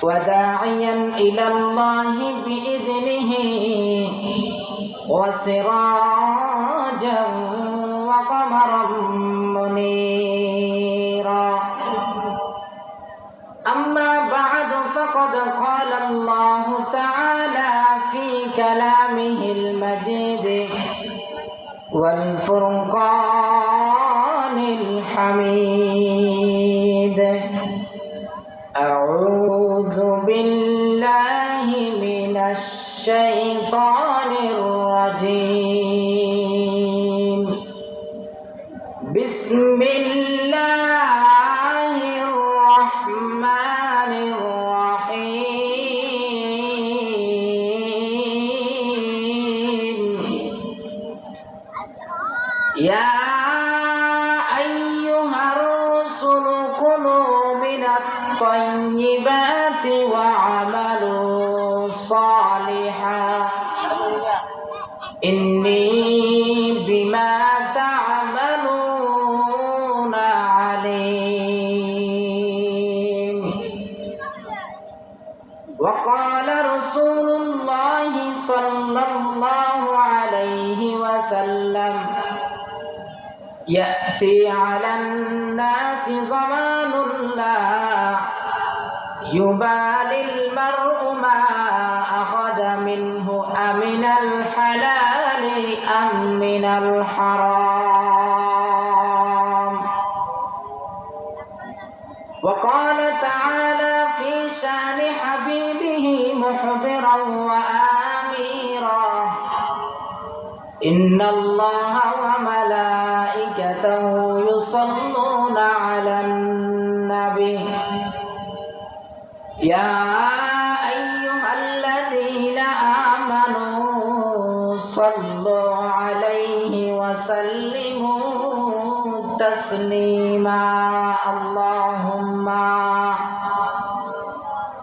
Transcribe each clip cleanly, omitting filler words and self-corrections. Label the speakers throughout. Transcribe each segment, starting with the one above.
Speaker 1: وداعيا إلى الله بإذنه وسراجا وقمرا منيرا أما بعد فقد قال الله تعالى في كلامه المجيد والفرقان الحميد أعوذ بالله من الشيطان الرجيم بسم الله الرحمن الرحيم يا أيها الرسل كلوا من الطيبات واعملوا صالحا إني بما تعملون عليم وقال رسول الله صلى الله عليه وسلم يأتي على الناس زمان لا يبالي المرء ما أخذ منه أمن الحلال أم من الحرام وقال تعالى في شأن حبيبه مخبرا وآميرا إن الله وملائكته يصلون على النبي يا أيها الذين آمنوا صلوا عليه وسلموا تسليما اللهم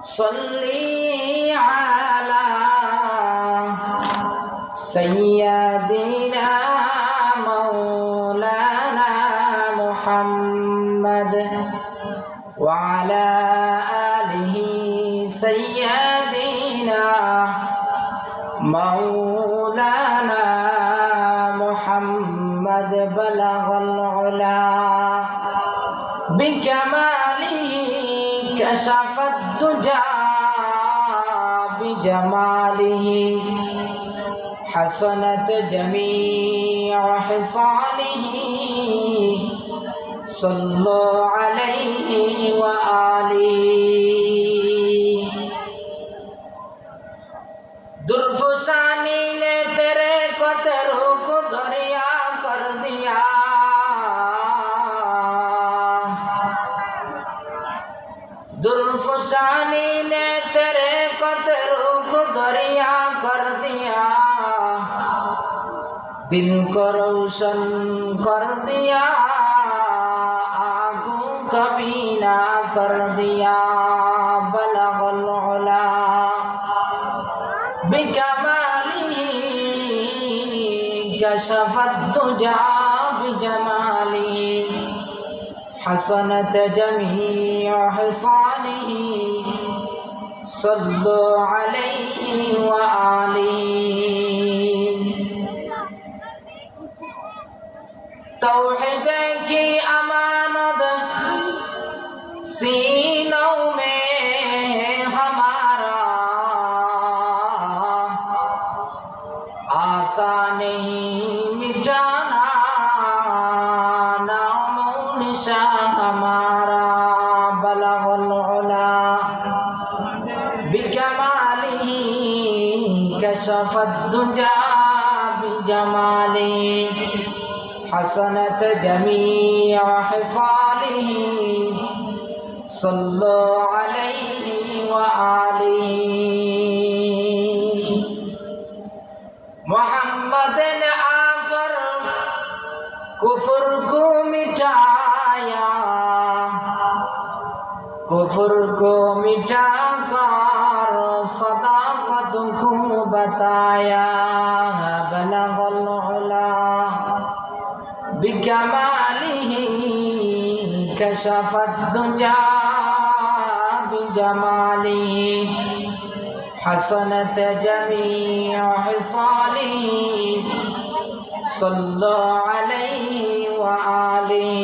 Speaker 1: صل على سيدنا مولانا محمد وعلى آله سيدنا مولانا محمد بلغ العلا بكماله كشف الدجى بجماله حسنت جميع خصاله صلوا عليه وآله दुर्फुसानी ने तेरे कतरों को दरिया कर दिया दुर्फुसानी ने तेरे कतरों को दरिया कर दिया दिल को रोशन कर दिया आगू कभी ना कर दिया बलगल उला बिकमालिही कशफत दुजा बिजमालिही हसनत जमीअ हिसालिही सल्लु अलैहि व आलिही तौहीद की अमानत सीनों में हमारा आशा नहीं मिटाना नामो निशा हमारा बलगल उला बिकमालिही कशफत दुजा बिजमालिही हसनत जमीअ हिसालिही सल्लु अलैहि व आलिही मोहम्मद ने आकर कुफर को मिटाया कुफर को मिटाकर सदाकत को बताया बलगल उला बिकमालिही कशफत दुजा جماله حسنت جميع خصاله صلوا عليه وآله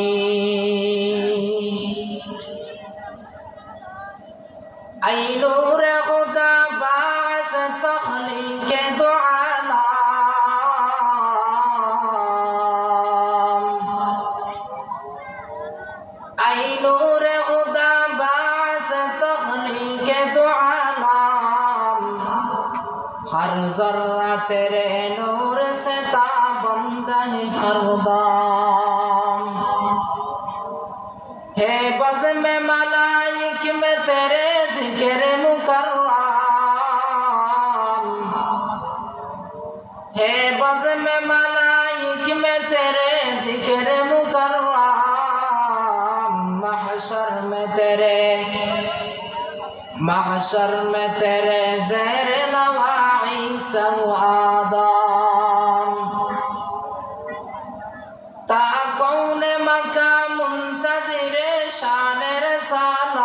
Speaker 1: اے نور خدا باعث تخلیق دو عالم اے نور خدا باعث تخلیق دو عالم ہر ذرہ تیرے نور سے تابند ہے ہر دم ہے بزم ملائک میں تیرے ذکر مکرم ہے بزم ملائک میں تیرے ذکر مکرم محشر میں تیرے زیر نواعیس و آدم تا کون مکہ منتظر شان رسالات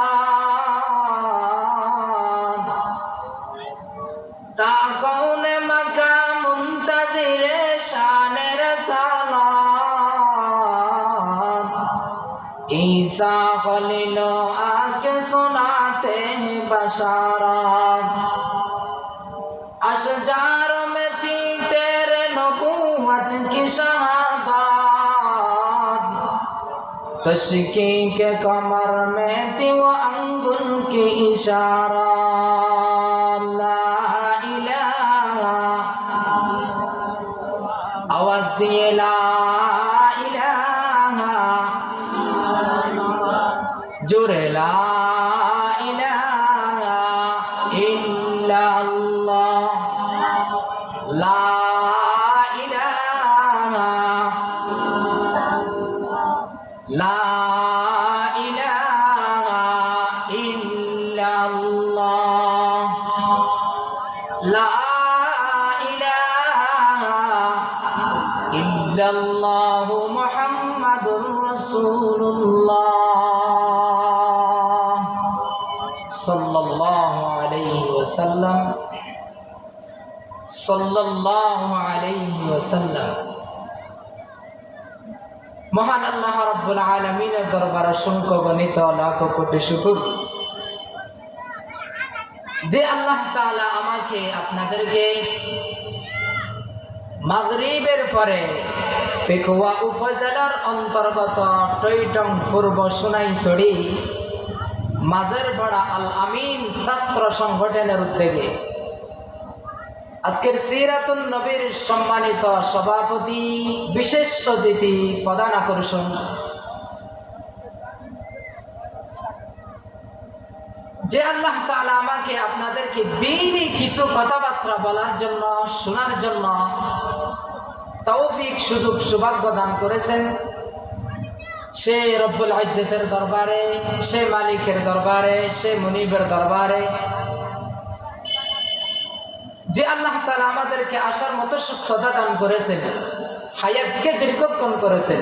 Speaker 1: تا کون مکہ منتظر شان رسالات عیسیٰ خلیل آ کے سناتے ہیں بشارات اشجار میں تھی تیرے نبوت کی شہادات تشکیک کے کمر میں تھی وہ انگل کی اشارات لا الہ آواز دیے لا الہ جورے لا الہ الا اللہ لا الہ لا الہ الا اللہ لا الہ الا اللہ محمد رسول اللہ सल्लल्लाहु अलैहि वसल्लम सल्लल्लाहु अलैहि वसल्लम মহান আল্লাহ রাব্বুল আলামিনের দরবারে অসংখ্য গণিত লাখ কোটি শুকর যে আল্লাহ তাআলা আমাকে আপনাদেরকে মাগরিবের পরে ফেকুয়া উপজেলার অন্তর্গত টইটং পূর্ব সোনাইছড়ি মাঝের পাড়া আল আমিন ছাত্র সংগঠনের উদ্যোগে আজকের সিরাতুন নবীর সম্মানিত সভাপতি বিশেষ অতিথি প্রধান আকর্ষণ যে আল্লাহ তাআলা আমাকে আপনাদেরকে দ্বীনি কিছু কথাবার্তা বলার জন্য শোনার জন্য তৌফিক সুযোগ সৌভাগ্য দান করেছেন সে রব্বুল ইজ্জতের দরবারে সে মালিকের দরবারে সে মুনিবের দরবারে যে আল্লাহ তাআলা আমাদেরকে আসার মতো সুস্থতা দান করেছেন হায়াতকে দীর্ঘক্ষণ করেছেন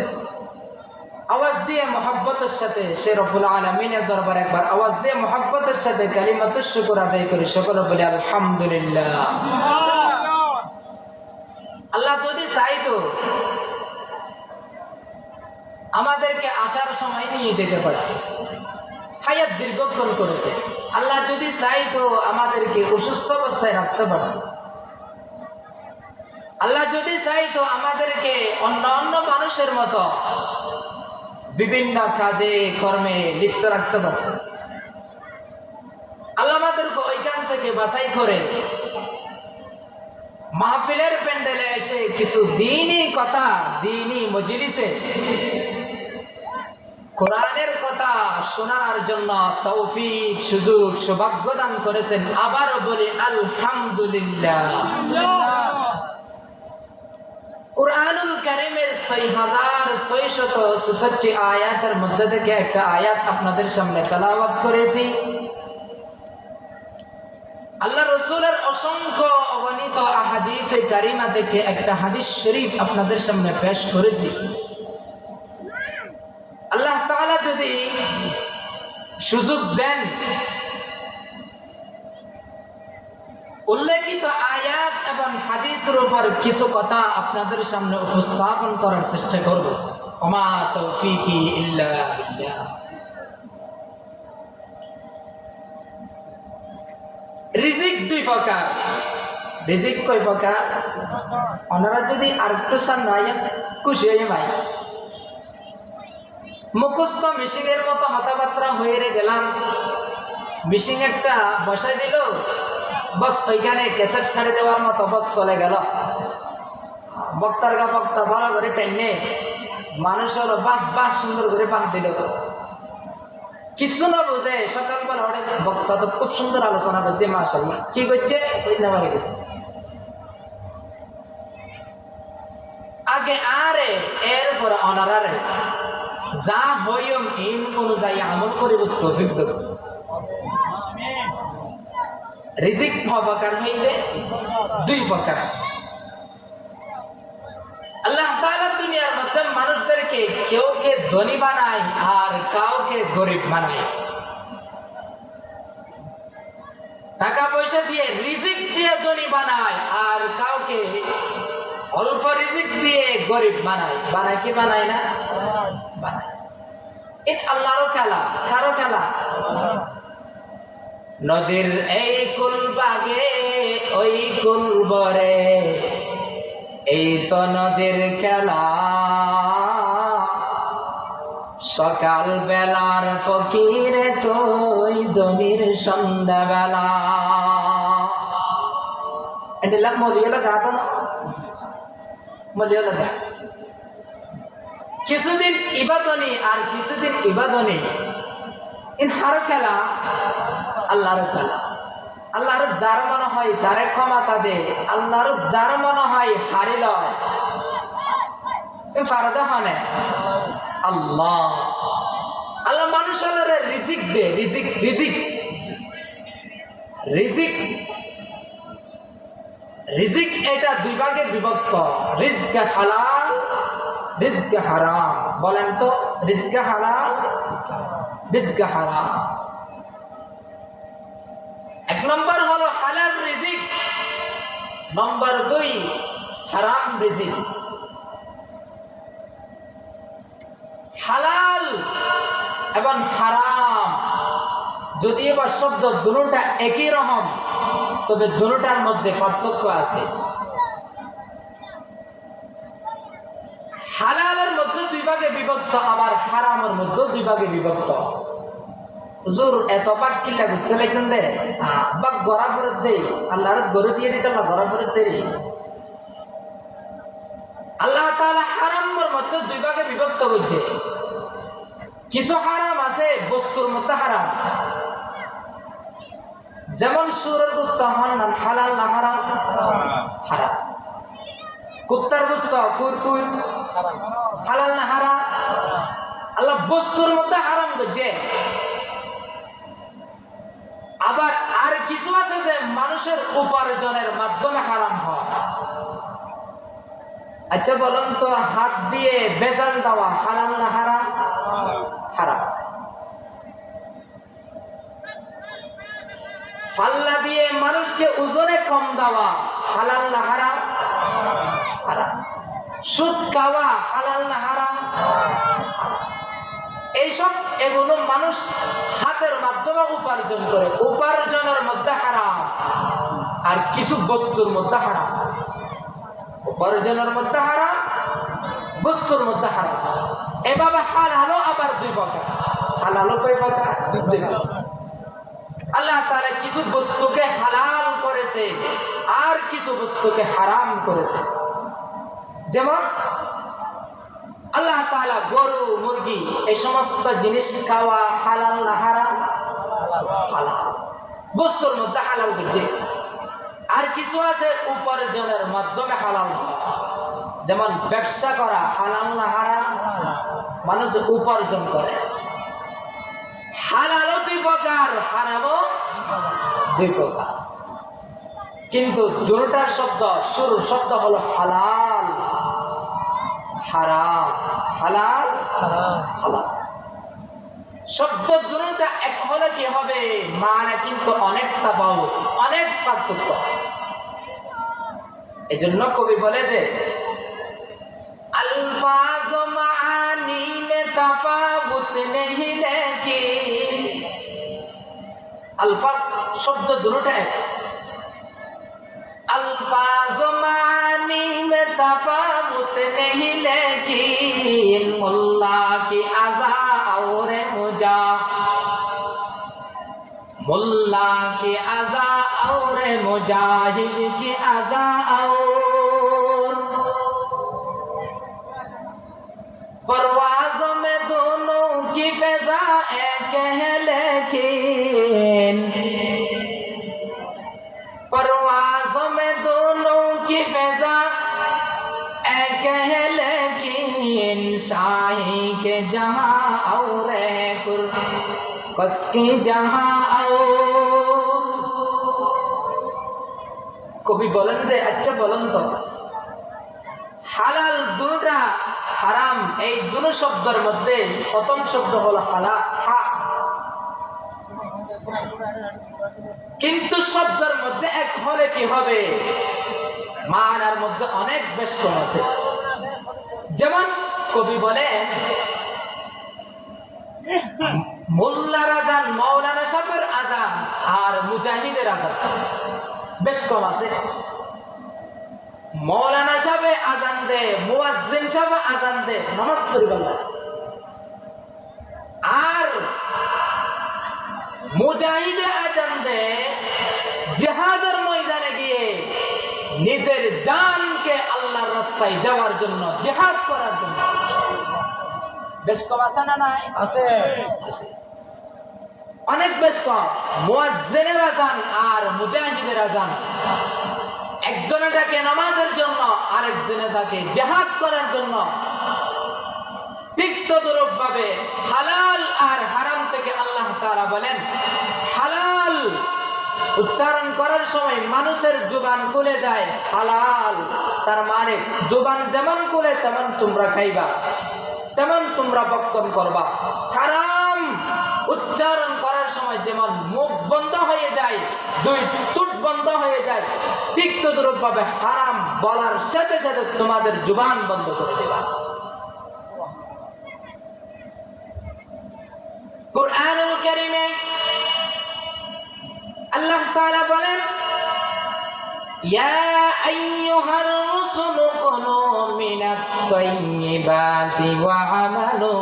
Speaker 1: আওয়াজ দিয়ে মহব্বতের সাথে সে রব্বুল আলামিনের দরবারে একবার আওয়াজ দিয়ে মহব্বতের সাথে কালিমাতুশ শুকর আদায় করি সকলে বলি আলহামদুলিল্লাহ আল্লাহ যদি চাইতো আমাদেরকে আসার সময় নিয়ে যেতে পারে হায়াত দীর্ঘক্ষণ করেছে আল্লাহ যদি চাইতো আমাদেরকে অসুস্থ অবস্থায় রাখতে পারে আল্লাহ যদি চাইতো আমাদেরকে অন্য অন্য মানুষের মতো বিভিন্ন কাজে কর্মে লিপ্ত রাখতে পারত আল্লাহ আমাদেরকে ওইখান থেকে বাছাই করে মাহফিলের প্যান্ডেলে এসে কিছু দ্বীনি কথা দ্বীনি মজলিসে কোরআনের কথা শোনার জন্য তৌফিক সুযোগ সৌভাগ্য দান করেছেন আবারও বলি আলহামদুলিল্লাহ কুরআনুল কারীমের 6666 আয়াতের মধ্যে থেকে একটা আয়াত আপনাদের সামনে তেলাওয়াত করেছি আল্লাহ রাসূলের অসংখ্য অগণিত আহাদিসে কারিমা থেকে একটা হাদিস শরীফ আপনাদের সামনে পেশ করেছি আল্লাহ তাআলা যদি সুযোগ দেন উল্লেখিত আয়াত এবং হাদিসের উপর কিছু কথা আপনাদের সামনে উপস্থাপন করার চেষ্টা করব। ওমা তৌফিকি ইল্লা বিল্লাহ। রিজিক দুই প্রকার। রিজিক কয় প্রকার? ওনারা যদি আর একটু সামনে আয়েন খুশি হয়ে ভাই। মুখস্থ মিশিংয়ের মতো হতাবাত্রা হয়ে গেলাম। মিশিং একটা বসাই দিল, বস ওইখানে ক্যাসেট ছাড়ে দেওয়ার মতো বস চলে গেল। বক্তার গা বক্তা ভালো করে টেনে মানুষ হলো বাহ বাহ সুন্দর করে বাহ দিল। কিছু না বুঝে সকালবেলা অনেক বক্তা তো খুব সুন্দর আলোচনা করছে, মাশাআল্লাহ কি করছে ওই নামারে গেছে আগে আরে এরপর অনারারে যা হইম ইন অনুযায়ী আমল করিব তৌফিক দেব। রিজিক প্রকার হইলে দুই প্রকার। আল্লাহ তাআলা দুনিয়ার মধ্যে মানুষদেরকে কেউকে ধনী বানায় আর কাউকে গরিব বানায়। টাকা পয়সা দিয়ে রিজিক দিয়ে ধনী বানায় আর কাউকে অল্প রিজিক দিয়ে গরিব বানায়। বানায় কি বানায় না? বানায়। এটা আল্লাহর খেলা, কারো খেলা? নদীর এই কুল বাগে ওই কুল বরে, এই তো নদীর খেলা। সকাল বেলার ফকিরে তুই দমির সন্ধ্যা বেলা। এটা মলিয়ালা গাতো না, মলিয়ালা গা। কিছুদিন ইবাদনি আর কিছুদিন ইবাদনি, ইন হার খেলা আল্লাহর খেলা। আল্লাহর যার মনে হয় তারে ক্ষমতা দে, আল্লাহর যার মনে হয় হারি লয়। ফারদা হনে আল্লাহ আল্লাহ মানুষের রিজিক দে। রিজিক রিজিক রিজিক রিজিক এটা দুই ভাগে বিভক্ত। রিজকে হালাল, রিজকে হারাম। বলেন তো রিজকে হালাল, রিজকে হারাম। এক নম্বর হলো হালাল রিজিক, নম্বর দুই হারাম রিজিক। হালাল এবং হারাম যদিও বা শব্দ দুটোটা একই রকম, তবে দুটোটার মধ্যে পার্থক্য আছে। হালালের মধ্যে দুই ভাগে বিভক্ত, আবার হারামের মধ্যে দুই ভাগে বিভক্ত। হুজুর এত বাক কিল্লা ঘুরতে লাগতেন দে বাক গড়া ফেরত দেই, আল্লাহর গড়ে দিয়ে দিতাম না, গড়া ফেরত দেই। আল্লাহ তাআলা হারামের মধ্যে দুই ভাগে বিভক্ত করছে। কিছু হারাম আছে বস্তুর মধ্যে হারাম, যেমন সুরের গোস্ত হালাল না হারাম? হারাম। কুত্তার গোস্ত কুরকুর হালাল না হারাম? আল্লাহ বস্তুর মধ্যে হারাম করছে। আবার আর কিছু আছে যে মানুষের উপার্জনের মাধ্যমে হারাম হয়। আচ্ছা বলুন তো, হাত দিয়ে বেজাল দেওয়া হালাল না হারাম? হারাম। পাল্লা দিয়ে মানুষকে ওজনে কম দেওয়া হালাল না হারাম? হারাম। সুদ খাওয়া হালাল না হারাম? এইসব এগুলো মানুষ হাতের মাধ্যমে উপার্জন করে, উপার্জনের মধ্যে হারাম। আর কিছু বস্তুর মধ্যে হারাম। উপার্জনের মধ্যে হারাম, বস্তুর মধ্যে হারাম। এভাবে হালালও আবার দুই প্রকার। হালালও কয় প্রকার? দুই প্রকার। আল্লাহ তাআলা কিছু বস্তুকে হালাল করেছে আর কিছু বস্তুকে হারাম করেছে। যেমন আল্লাহ তাআলা গরু মুরগি এই সমস্ত জিনিস খাওয়া হালাল না হারাম? হালাল। বস্তুর মধ্যে হালাল করছে। আর কিছু আছে উপার্জনের মাধ্যমে হালাল হয়, যেমন ব্যবসা করা হালাল না হারাম? মানুষ উপার্জন করে। হালালও দুই প্রকার, হারামও দুই প্রকার। কিন্তু দুটার শব্দ, শুরুর শব্দ হলো হালাল হারাম, হালাল হালাল। শব্দ দুটোটা এক হলে কি হবে, মানে কিন্তু অনেক তাফাউত, অনেক পার্থক্য। এজন্য কবি বলে যে अल्फाज मानी में तफावुत नहीं लेकिन अल्फाज शब्द दुरुटा है, अल्फाज मानी में तफावुत नहीं लेकिन मुल्ला की अज़ा और मुजा, मुल्ला की अज़ा और मुजाहिद की अज़ा और परवाज़ों में दोनों की फ़िज़ा एक है लेकिन, परवाज़ों में दोनों की फ़िज़ा एक है लेकिन शाही के जहाँ और कुर्कस की जहाँ और। कभी बोलन जे अच्छा बोलन तो হালাল দুটা হারাম, এই দুটো শব্দের মধ্যে প্রথম শব্দ হলো হালাল, কিন্তু শব্দের মধ্যে এক হলে কি হবে, মানার মধ্যে অনেক বেশ কম আছে। যেমন কবি বলে মোল্লার আজান, মাওলানা সাহেবের আজান আর মুজাহিদের আজান বেশ কম আছে। মৌলানা সাহেব আজান দে, মুয়াজ্জিন সাহেব আজান দে, নামাজ পড়িবেন না। আর মুজাহিদে আজান দে জিহাদের ময়দানে গিয়ে নিজের জানকে আল্লাহর রাস্তায় দেওয়ার জন্য, জিহাদ করার জন্য। বেশ কম আছে না? নাই আছে, অনেক বেশ কম। মুয়াজ্জিনের আজান আর মুজাহিদের আজান, একজনে ডাকে নামাজের জন্য, আরেকজনে ডাকে জিহাদ করার জন্য। ঠিক তদ্রূপ ভাবে হালাল আর হারাম থেকে আল্লাহ তাআলা বলেন, হালাল উচ্চারণ করার সময় মানুষের জুবান খুলে যায় হালাল, তার মানে জুবান যেমন খুলে তেমন তোমরা খাইবা, তেমন তোমরা বক্ষণ করবা। হারাম উচ্চারণ করার সময় যেমন মুখ বন্ধ হয়ে যায়, দুই টুট বন্ধ হয়ে যায়, ঠিক তদ্রূপ ভাবে হারাম বলার সাথে সাথে তোমাদের জুবান বন্ধ করে দেবা। কুরআনুল কারীমে আল্লাহ তাআলা বলেন, ইয়া আইয়ুহার রুসুলু কুলু মিনাত তাইয়্যিবাতি ওয়া আমালু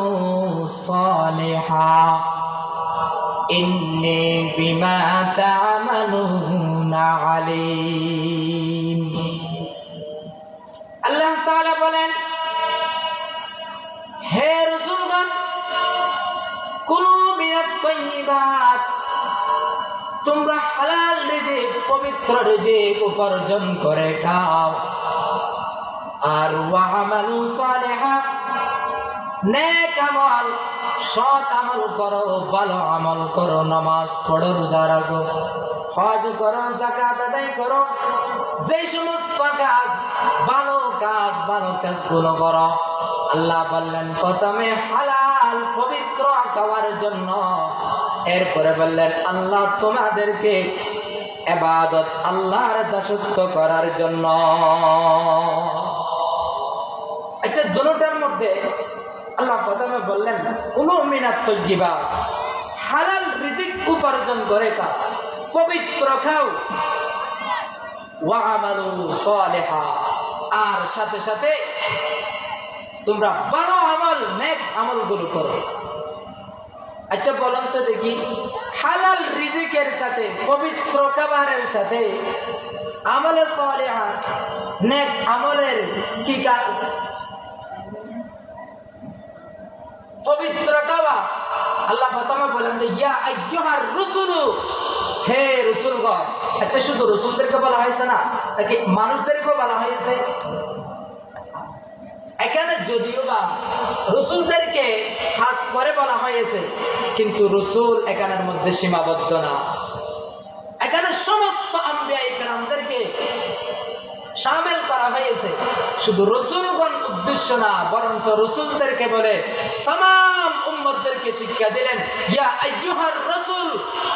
Speaker 1: সালিহা ইন্নী বিমা তা'মালুনা আলীম। আল্লাহ তাআলা বলেন, হে রাসূলগণ, কুলু মিনাত তাইয়্যিবাত, তোমরা হালাল রিজিক, পবিত্র রিজিক উপার্জন করে খাও। আর ওয়া আমালু সালিহা, নেক আমল, সৎ আমল করো, ভালো আমল করো, নামাজ পড়ো, রোজা রাখো, হজ করো, যাকাত আদায় করো, যে সমস্ত কাজ ভালো কাজগুলো করো। আল্লাহ বললেন প্রথমে হালাল পবিত্র খাওয়ার জন্য, এরপরে বললেন আল্লাহ তোমাদেরকে ইবাদত, আল্লাহর দাসত্ব করার জন্য। আচ্ছা, দুটোটার মধ্যে আল্লাহ প্রথমে বললেন কুলু মিনাত তাইয়্যিবাত, হালাল রিজিক উপার্জন করে খাও, পবিত্র খাও। ওয়া আমালু সালিহা, আর সাথে সাথে তোমরা ভালো আমল, নেক আমলগুলো করো। আচ্ছা বলুন তো দেখি, হালাল রিজিকের সাথে, পবিত্র খাবারের সাথে আমলে সালিহা, নেক আমলের কি কাজ? পবিত্র খাওয়া। আল্লাহ প্রথমে বলেন যে ইয়া আইয়ুহার রুসুলু, হে রাসূলগণ। আচ্ছা, শুধু রাসূলদেরকে বলা হয়েছে না, নাকি মানুষদেরকেও বলা হয়েছে? এখানে যদিও বা রাসূলদেরকে খাস করে বলা হয়েছে, কিন্তু রাসূল এখানের মধ্যে সীমাবদ্ধ না। এখানে সমস্ত আম্বিয়া ইকরামদেরকে শামিল করা হয়েছে। শুধু রাসূলগণ উদ্দেশ্য না, বরঞ্চ রাসূলদেরকে বলে तमाम উম্মতদেরকে শিক্ষা দিলেন, ইয়া আইয়ুহার রাসূল,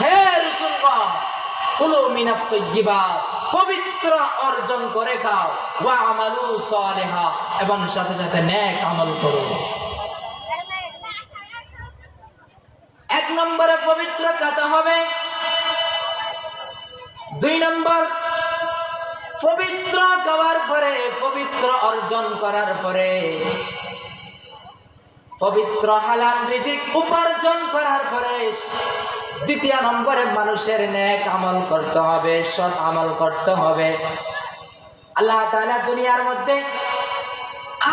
Speaker 1: হে রাসূলগণ, কুলু মিনাত তাইয়্যিবাত, পবিত্র অর্জন করে খাও, ওয়া আমালু সালিহা, এবং সাথে সাথে নেক আমল করো। এক নম্বরে পবিত্র কাতা হবে। দুই নম্বর, পবিত্র খাওয়ার পরে, পবিত্র অর্জন করার পরে, পবিত্র হালাল রিজিক উপার্জন করার পরে, দ্বিতীয় নম্বরে মানুষের নেক আমল করতে হবে, সৎ আমল করতে হবে। আল্লাহ তাআলা দুনিয়ার মধ্যে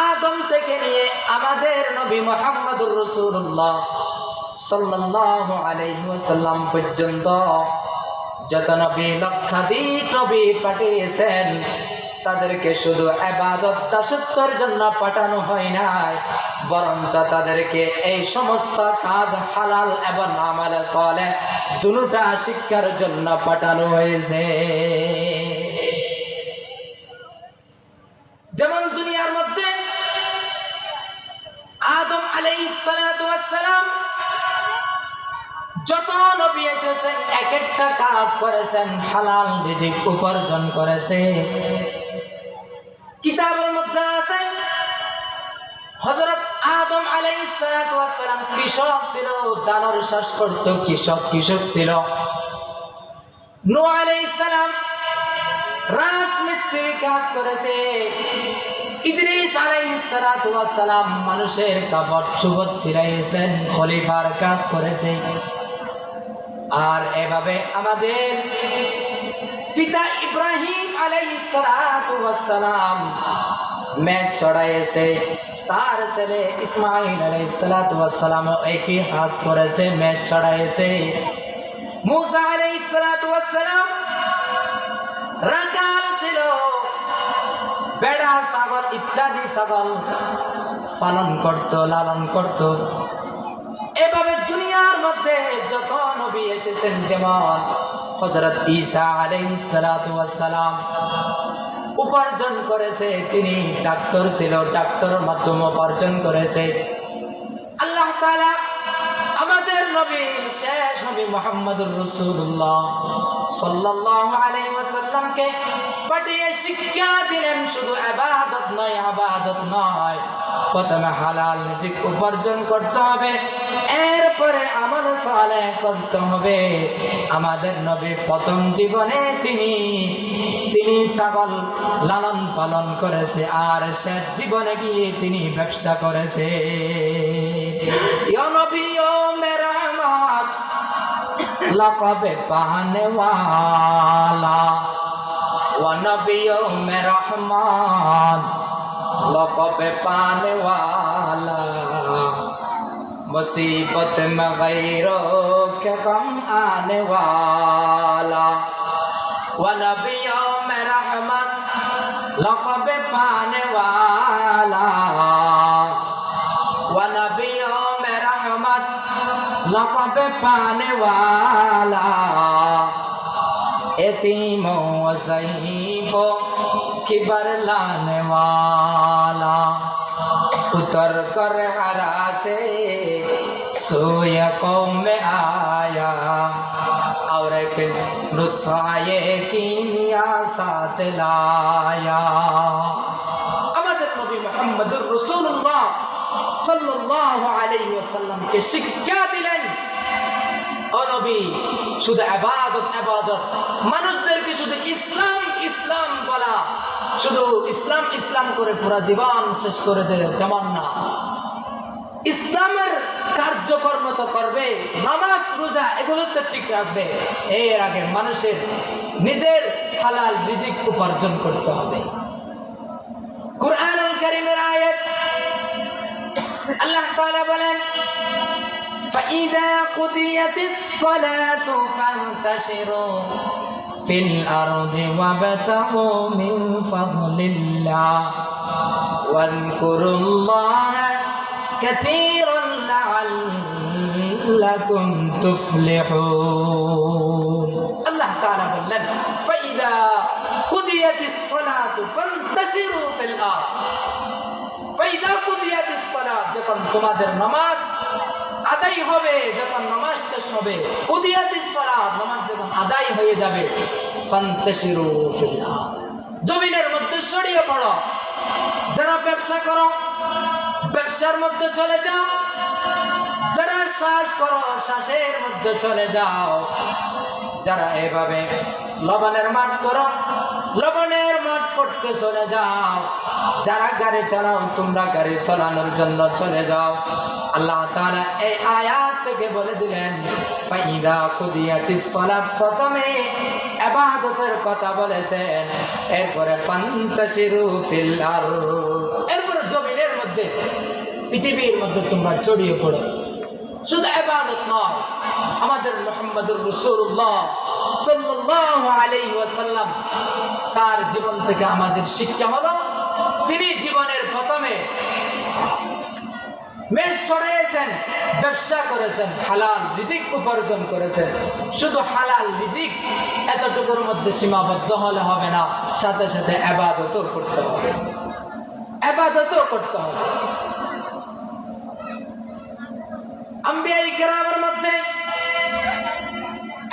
Speaker 1: আদম থেকে নিয়ে আমাদের নবী মুহাম্মদুর রাসূলুল্লাহ সাল্লাল্লাহু আলাইহি ওয়াসাল্লাম পর্যন্ত যত নবী, লক্ষাধিক নবী পাঠিয়েছেন, তাদেরকে শুধু ইবাদত দাসত্বের জন্য পাঠানো হয় নাই, বরঞ্চ তাদেরকে এই সমস্ত কাজ হালাল এবং আমালে সালেহ দুটোটা শিক্ষার জন্য পাঠানো হয়েছে। যেমন দুনিয়ার মধ্যে আদম আলাইহিস সালাতু ওয়াস সালাম যত নবী এসেছেন, এক একটা কাজ করেছেন, হালাল রিজিক উপার্জন করেছে। কিতাবের মধ্যে আছে হযরত আদম আলাইহিস সালাতু ওয়াস সালাম কৃষক ছিল, দানের চাষ করত, কৃষক ছিল। নূহ আলাইহিস সালাম রাজমিস্ত্রি কাজ করেছে। ইদ্রিস আলাইহিস সালাতু ওয়াস সালাম মানুষের কাপড় চোপড় ছিলাইছেন, খলিফার কাজ করেছে। আর এভাবে আমাদের পিতা ইব্রাহিম আলাইহিস সালাতু ওয়াস সালাম মেঘ চড়াইছে, তার ছেলে ইসমাঈল আলাইহিস সালাতু ওয়াস সালাম একই কাজ করেছে, মেঘ চড়াইছে। মূসা আলাইহিস সালাতু ওয়াস সালাম রাখাল ছিল, বেড়া, ছাগল ইত্যাদি ছাগল পালন করত, লালন করত। এভাবে দুনিয়ার মধ্যে যত নবী এসেছেন, যেমন হযরত ঈসা আলাইহিস সালাতু ওয়াস সালাম উপার্জন করেছে, তিনি ডাক্তার ছিল, ডাক্তারের মাধ্যমে উপার্জন করেছে। আল্লাহ তাআলা আমাদের নবী, শেষ নবী মুহাম্মদুর রাসূলুল্লাহ সাল্লাল্লাহু আলাইহি ওয়াসাল্লামকে পাঠিয়ে শিক্ষা দিলেন, শুধু ইবাদত নয়, প্রথমে হালাল রিজিক উপার্জন করতে হবে, এরপরে আমল সালেহ করতে হবে। আমাদের নবী প্রথম জীবনে তিনি ছাগল লালন পালন করেছে, আর শেষ জীবনে গিয়ে তিনি ব্যবসা করেছে। ইয়া নবী ও মেরা রহমত, লকবে পানে ওয়ালা, ওয়া নবী ও মেরা রহমত, লকবে পানে ওয়ালা, मुसीबत में गैरों के गम आने वाला, व नबियों में रहमत लक़ब पाने वाला, व नबियों में रहमत लक़ब पाने वाला, यतीमों व ज़ईफ़ों की बरलाने वाला, उतर कर हरा से सोय कौम में आया, और एक नुस्ख़ाए कीमिया साथ लाया। আমাদের নবী মুহাম্মদুর রাসূলুল্লাহ সাল্লাল্লাহু আলাইহি ওয়াসাল্লাম কে শিক্ষা দিলেন, ও নবী, শুধু ইবাদত, মানুষদেরকে শুধু ইসলাম বলা, শুধু ইসলাম করে পুরা জীবন শেষ করে দেবে তেমন না। ইসলামের কার্যকর্ম তো করবে, নামাজ রোজা এগুলো তো ঠিক রাখবে, এর আগে মানুষের নিজের হালাল রিজিক উপার্জন করতে হবে। কুরআনুল কারীমের আয়াত আল্লাহ তাআলা বলেন, فإذا قضيت الصلاة فانتشروا في الأرض وابتغوا من فضل الله واذكروا الله كثيرا لعلكم تفلحون। الله تعالى বললেন, فإذا قضيت الصلاة ফান্তাশিরু ফিল আরদ ফাইদা কুদিয়াতিস সালাত, যখন তোমাদের নামাজ আদায় হবে, যখন নামাজ শেষ হবে, কুদিয়াতিস সালাত, নামাজ যখন আদায় হয়ে যাবে, ফান্তাশিরু ফিল আরদ, জমিনের মধ্যে ছড়িয়ে পড়ো। যারা ব্যবসা করো ব্যবসার মধ্যে চলে যাও, যারা শ্বাস করো শ্বাসের মধ্যে চলে যাও, যারা এভাবে লবণের মাঠ করো লবণের মাঠ করতে চলে যাও, যারা গাড়ি চালাও তোমরা গাড়ি চালানোর জন্য চলে যাও। আল্লাহ তাআলা এই আয়াত থেকে বলে দিলেন ফাইদা কুদিয়াতিস সালাত, প্রথমে ইবাদতের কথা বলেছেন, এরপরে ফান্তাশিরু ফিল আরদ, এরপরে জমিনের মধ্যে পৃথিবীর মধ্যে তোমরা ছড়িয়ে পড়ো। শুধু ইবাদত নয়, আমাদের মুহাম্মদুর রাসূলুল্লাহ সাল্লাল্লাহু আলাইহি ওয়াসাল্লাম তার জীবন থেকে আমাদের শিক্ষা হলো, তিনি জীবনের প্রথমে মেষ চড়িয়েছেন, ব্যবসা করেছেন, হালাল রিজিক উপার্জন করেছেন। শুধু হালাল রিজিক এতটুকুর মধ্যে সীমাবদ্ধ হলে হবে না, সাথে সাথে ইবাদতও করতে হবে, ইবাদতও করতে হবে। আম্বিয়ায়ে কেরামের মধ্যে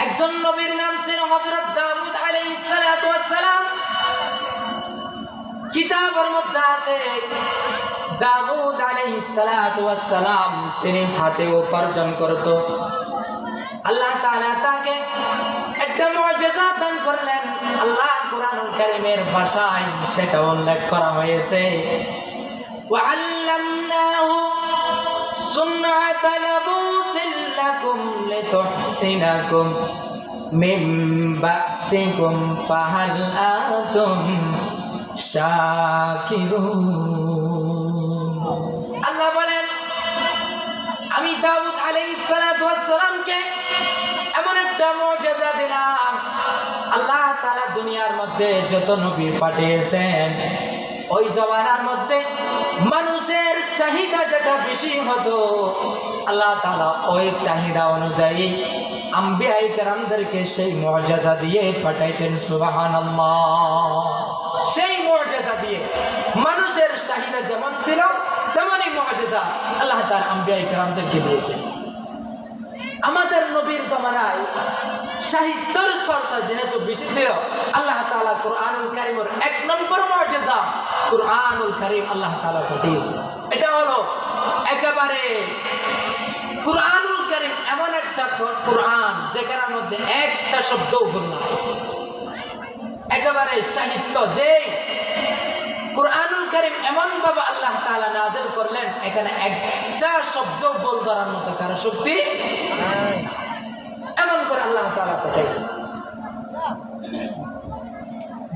Speaker 1: একজন নবীর নাম ছিল হযরত দাউদ আলাইহিস সালাতু ওয়াস সালাম। কিতাবের মধ্যে আছে দাউদ আলাইহিস সালাতু ওয়াস সালাম তিনি হাতে উপার্জন করত। আল্লাহ তাআলা তাকে একটা মুজিজা দান করলেন। আল্লাহ কুরআনুল কারীমের ভাষায় সেটা উল্লেখ করা হয়েছে, ওয়া আল্লামনাহু সুন্নাতা লাবুসিল লাকুম লিতুহসিনাকুম মিন বাসিকুম ফাহাল আনতুম শাকিরুন। আল্লাহ বলেন আমি দাউদ আলাইহিস সালাতু ওয়াস সালামকে এমন একটা মুজিজা দিলাম। আল্লাহ তাআলা দুনিয়ার মধ্যে যত নবী পাঠিয়েছেন, ওই জমানার মধ্যে মানুষের চাহিদা যেটা বেশি হতো, আল্লাহ তাআলা ওই চাহিদা অনুযায়ী আম্বিয়ায়ে কেরামদেরকে সেই মুজিজা দিয়ে পাঠাইতেন। সুবহানাল্লাহ। সেই মুজিজা দিয়ে মানুষের চাহিদা যেমন ছিল তেমনই মুজিজা আল্লাহ তাআলা আম্বিয়ায়ে কেরামদেরকে দিয়েছেন। আমাদের নবীর জমানায় সাহিত্যের চর্চা যেহেতু বেশি ছিল, আল্লাহ তাআলা কুরআনুল কারীমের এক নম্বর মুজিজা কুরআনুল কারীম আল্লাহ তাআলা পাঠিয়েছেন। এটা হলো একেবারে কুরআনুল কারীম এমন একটা কুরআন যেখানের মধ্যে একটা শব্দও ভুল না, একেবারে সাহিত্য। যে কুরআনুল কারীম এমন ভাবে আল্লাহ তাআলা নাযিল করলেন, এখানে একটা শব্দ বল ধরার মতো কারো শক্তি নাই, এমন করে আল্লাহ তাআলা পাঠাইলেন।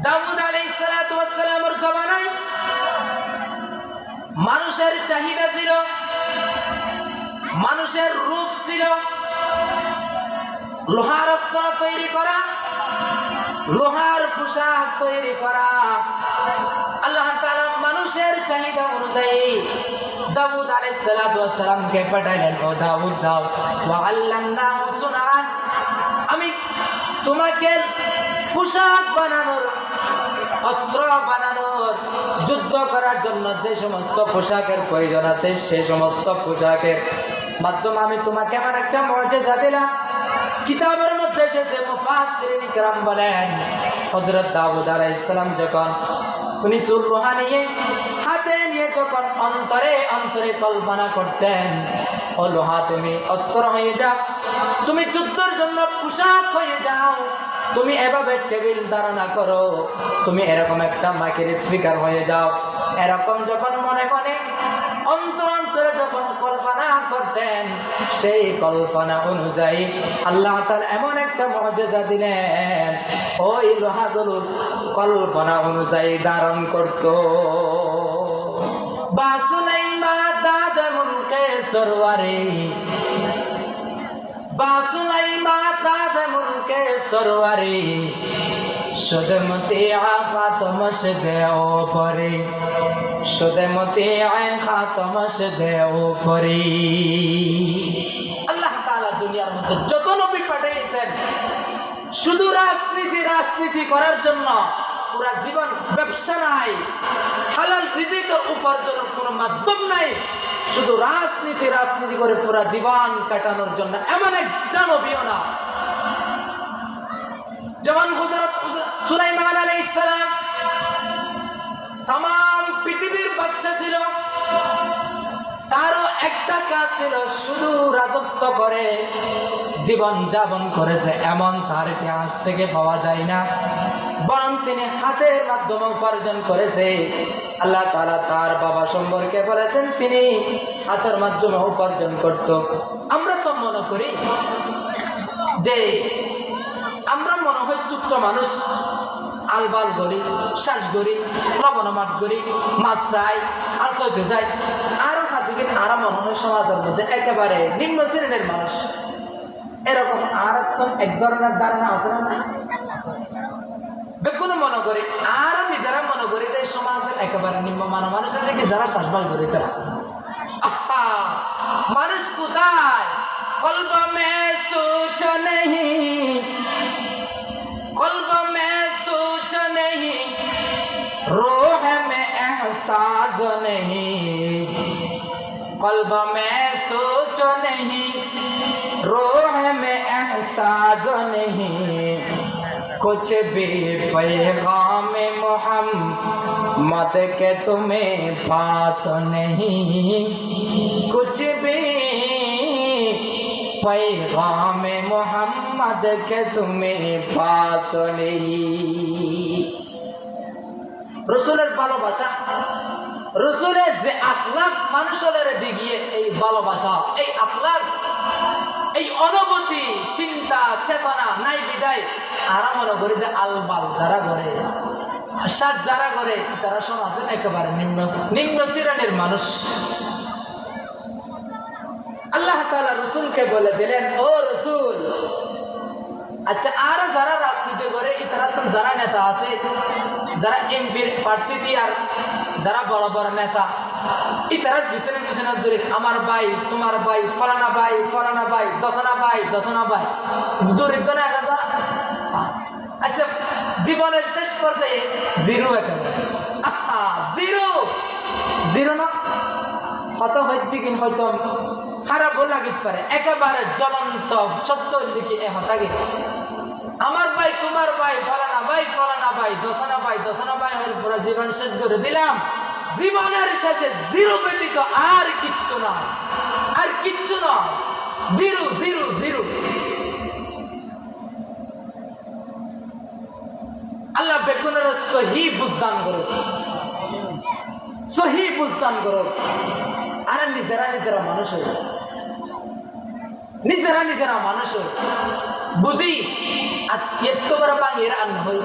Speaker 1: দাউদ আলাইহিস সালাতু ওয়াস সালামের জমানায় মানুষের চাহিদা ছিল, মানুষের রূপ ছিল লোহার অস্ত্র তৈরি করা, লোহার পোশাক তৈরি করা। আল্লাহ তাআলা মানুষের চাহিদা অনুযায়ী দাউদ আলাইহিস সালাতু ওয়াস সালামকে পাঠালেন, ও দাউদ যাও, ওয়া আল্লামনাহু সুনআ, আমি তোমাকে পোশাক বানানোর, অস্ত্র বানানোর, যুদ্ধ করার জন্য যে সমস্ত পোশাকের প্রয়োজন আছে সেই সমস্ত পোশাকের মাধ্যমে আমি তোমাকে এমন একটা মুজিজা দিলাম। কিতাবের মধ্যে এসেছে, মুফাসসিরিন কিরাম বলেন হযরত দাউদ আলাইহিস সালাম যখন উনি লোহা নিয়ে হাতে নিয়ে যখন অন্তরে অন্তরে কল্পনা করতেন, ও লোহা তুমি অস্ত্র হয়ে যাও, তুমি যুদ্ধের জন্য পোশাক হয়ে যাও, তুমি এভাবে টেবিল ধারণা করো, তুমি এরকম একটা মাইকের স্পিকার হয়ে যাও। এরকম যখন মনে মনে অন্তর অন্তরে যখন কল্পনা করতেন, সেই কল্পনা অনুযায়ী আল্লাহ তাআলা এমন একটা মুজিজা দিলেন, ওই লোহাগুলো কল্পনা অনুযায়ী ধারণ করত। বাসুলাইমা দাদ মুলকে সরওয়ারে, বাসুলাইমা দাদ মুলকে সরওয়ারে, শুদমতি আখাতম শদে ওপরে, শুদমতি আখাতম শদে ওপরে। আল্লাহ তাআলা দুনিয়ার মধ্যে যত নবী পাঠিয়েছেন শুধু রাজনীতি করার জন্য, পুরা জীবন ব্যবসা নাই, হালাল রিজিকের উপার্জনের কোনো মাধ্যম নাই, শুধু রাজনীতি করে পুরা জীবন কাটানোর জন্য এমন এক দানবীয় না। যেমন হযরত সুলাইমান আলাইহিস সালাম তাম পৃথিবীর বাদশা ছিল, তারও একটা কাজ ছিল শুধু রাজত্ব করে জীবন যাপন করেছে, এমন তার ইতিহাস থেকে পাওয়া যায় না। বরং তিনি হাতের মাধ্যমে উপার্জন করেছে। আল্লাহ তাআলা তার বাবা সম্পর্কে বলেছেন তিনি হাতের মাধ্যমে উপার্জন করত। আমরা তো মনে করি যে আমরা মনে হয় ছোট্ট মানুষ, আলবাল করি, শ্বাস করি, লবণমাট করি, মাছ চাই, আলসাইতে যাই, আরো হাসিকে আরো মনে হয় সমাজের মধ্যে একেবারে নিম্ন শ্রেণীর মানুষ। এরকম আর এক ধরনের ধারণা আছে না? বেগুন মনে করি আর নিজেরা মনে করি যে সমাজের একেবারে নিম্নমানের মানুষের থেকে যারা শ্বাসবাস করি তারা। মানুষ কোথায়? কলব মে সোচ নেহি, কলব মে সোচ নেহি, রূহ মে এহসাস নেহি, কলব মে সোচ নেহি, रूह में एहसास नहीं, कुछ भी पैगाम मोहम्मद के तुम्हें पास नहीं, कुछ भी पैगाम मोहम्मद के तुम्हें पास नहीं। রসুলের ভালোবাসা, রসুলের যে আখলাক মানুষের দিকে, এই ভালোবাসা, এই আখলাক, এই অনুভূতি, চিন্তা চেতনা নাই বিদায় আরা মনে করি যে আলবাল যারা করে, সাত যারা করে তারা সমাজে একেবারে নিম্ন শ্রেণীর মানুষ। আল্লাহ তাআলা রসুলকে বলে দিলেন, ও রসুল, আচ্ছা আর যারা রাজনীতি করে তারা তো যারা নেতা আছে, যারা এমপির প্রার্থী আর যারা বড় বড় নেতা, ইতারা পিছনে পিছনে দূরে আমার ভাই, তোমার ভাই, ফলানা ভাই, ফলানা ভাই, দশনা ভাই, দশনা ভাই, দরিদ্র না একটা। আচ্ছা জীবনের শেষ পর্যায়ে জিরো, একেবারে জিরো, জিরো না হয়তো হয়তো হয়তো খারাপ লাগিতে পারে, একেবারে জ্বলন্ত সত্যর দিকে থাকে। আমার ভাই, তোমার ভাই, ফলানা ভাই, ফলানা ভাই, দশনা ভাই, দশনা ভাই হয়ে পুরো জীবন শেষ করে দিলাম। জীবনের শেষে জিরো ব্যতীত আর কিচ্ছু না, আর কিচ্ছু না, জিরো জিরো জিরো। আল্লাহ বেগুনের সহি বুঝদান করো, সহি বুঝদান করো। আর নিজেরা নিজেরা মানুষ হই, নিজেরা নিজেরা মানুষ হই, বুঝি আর এত বড় পানির আন হই।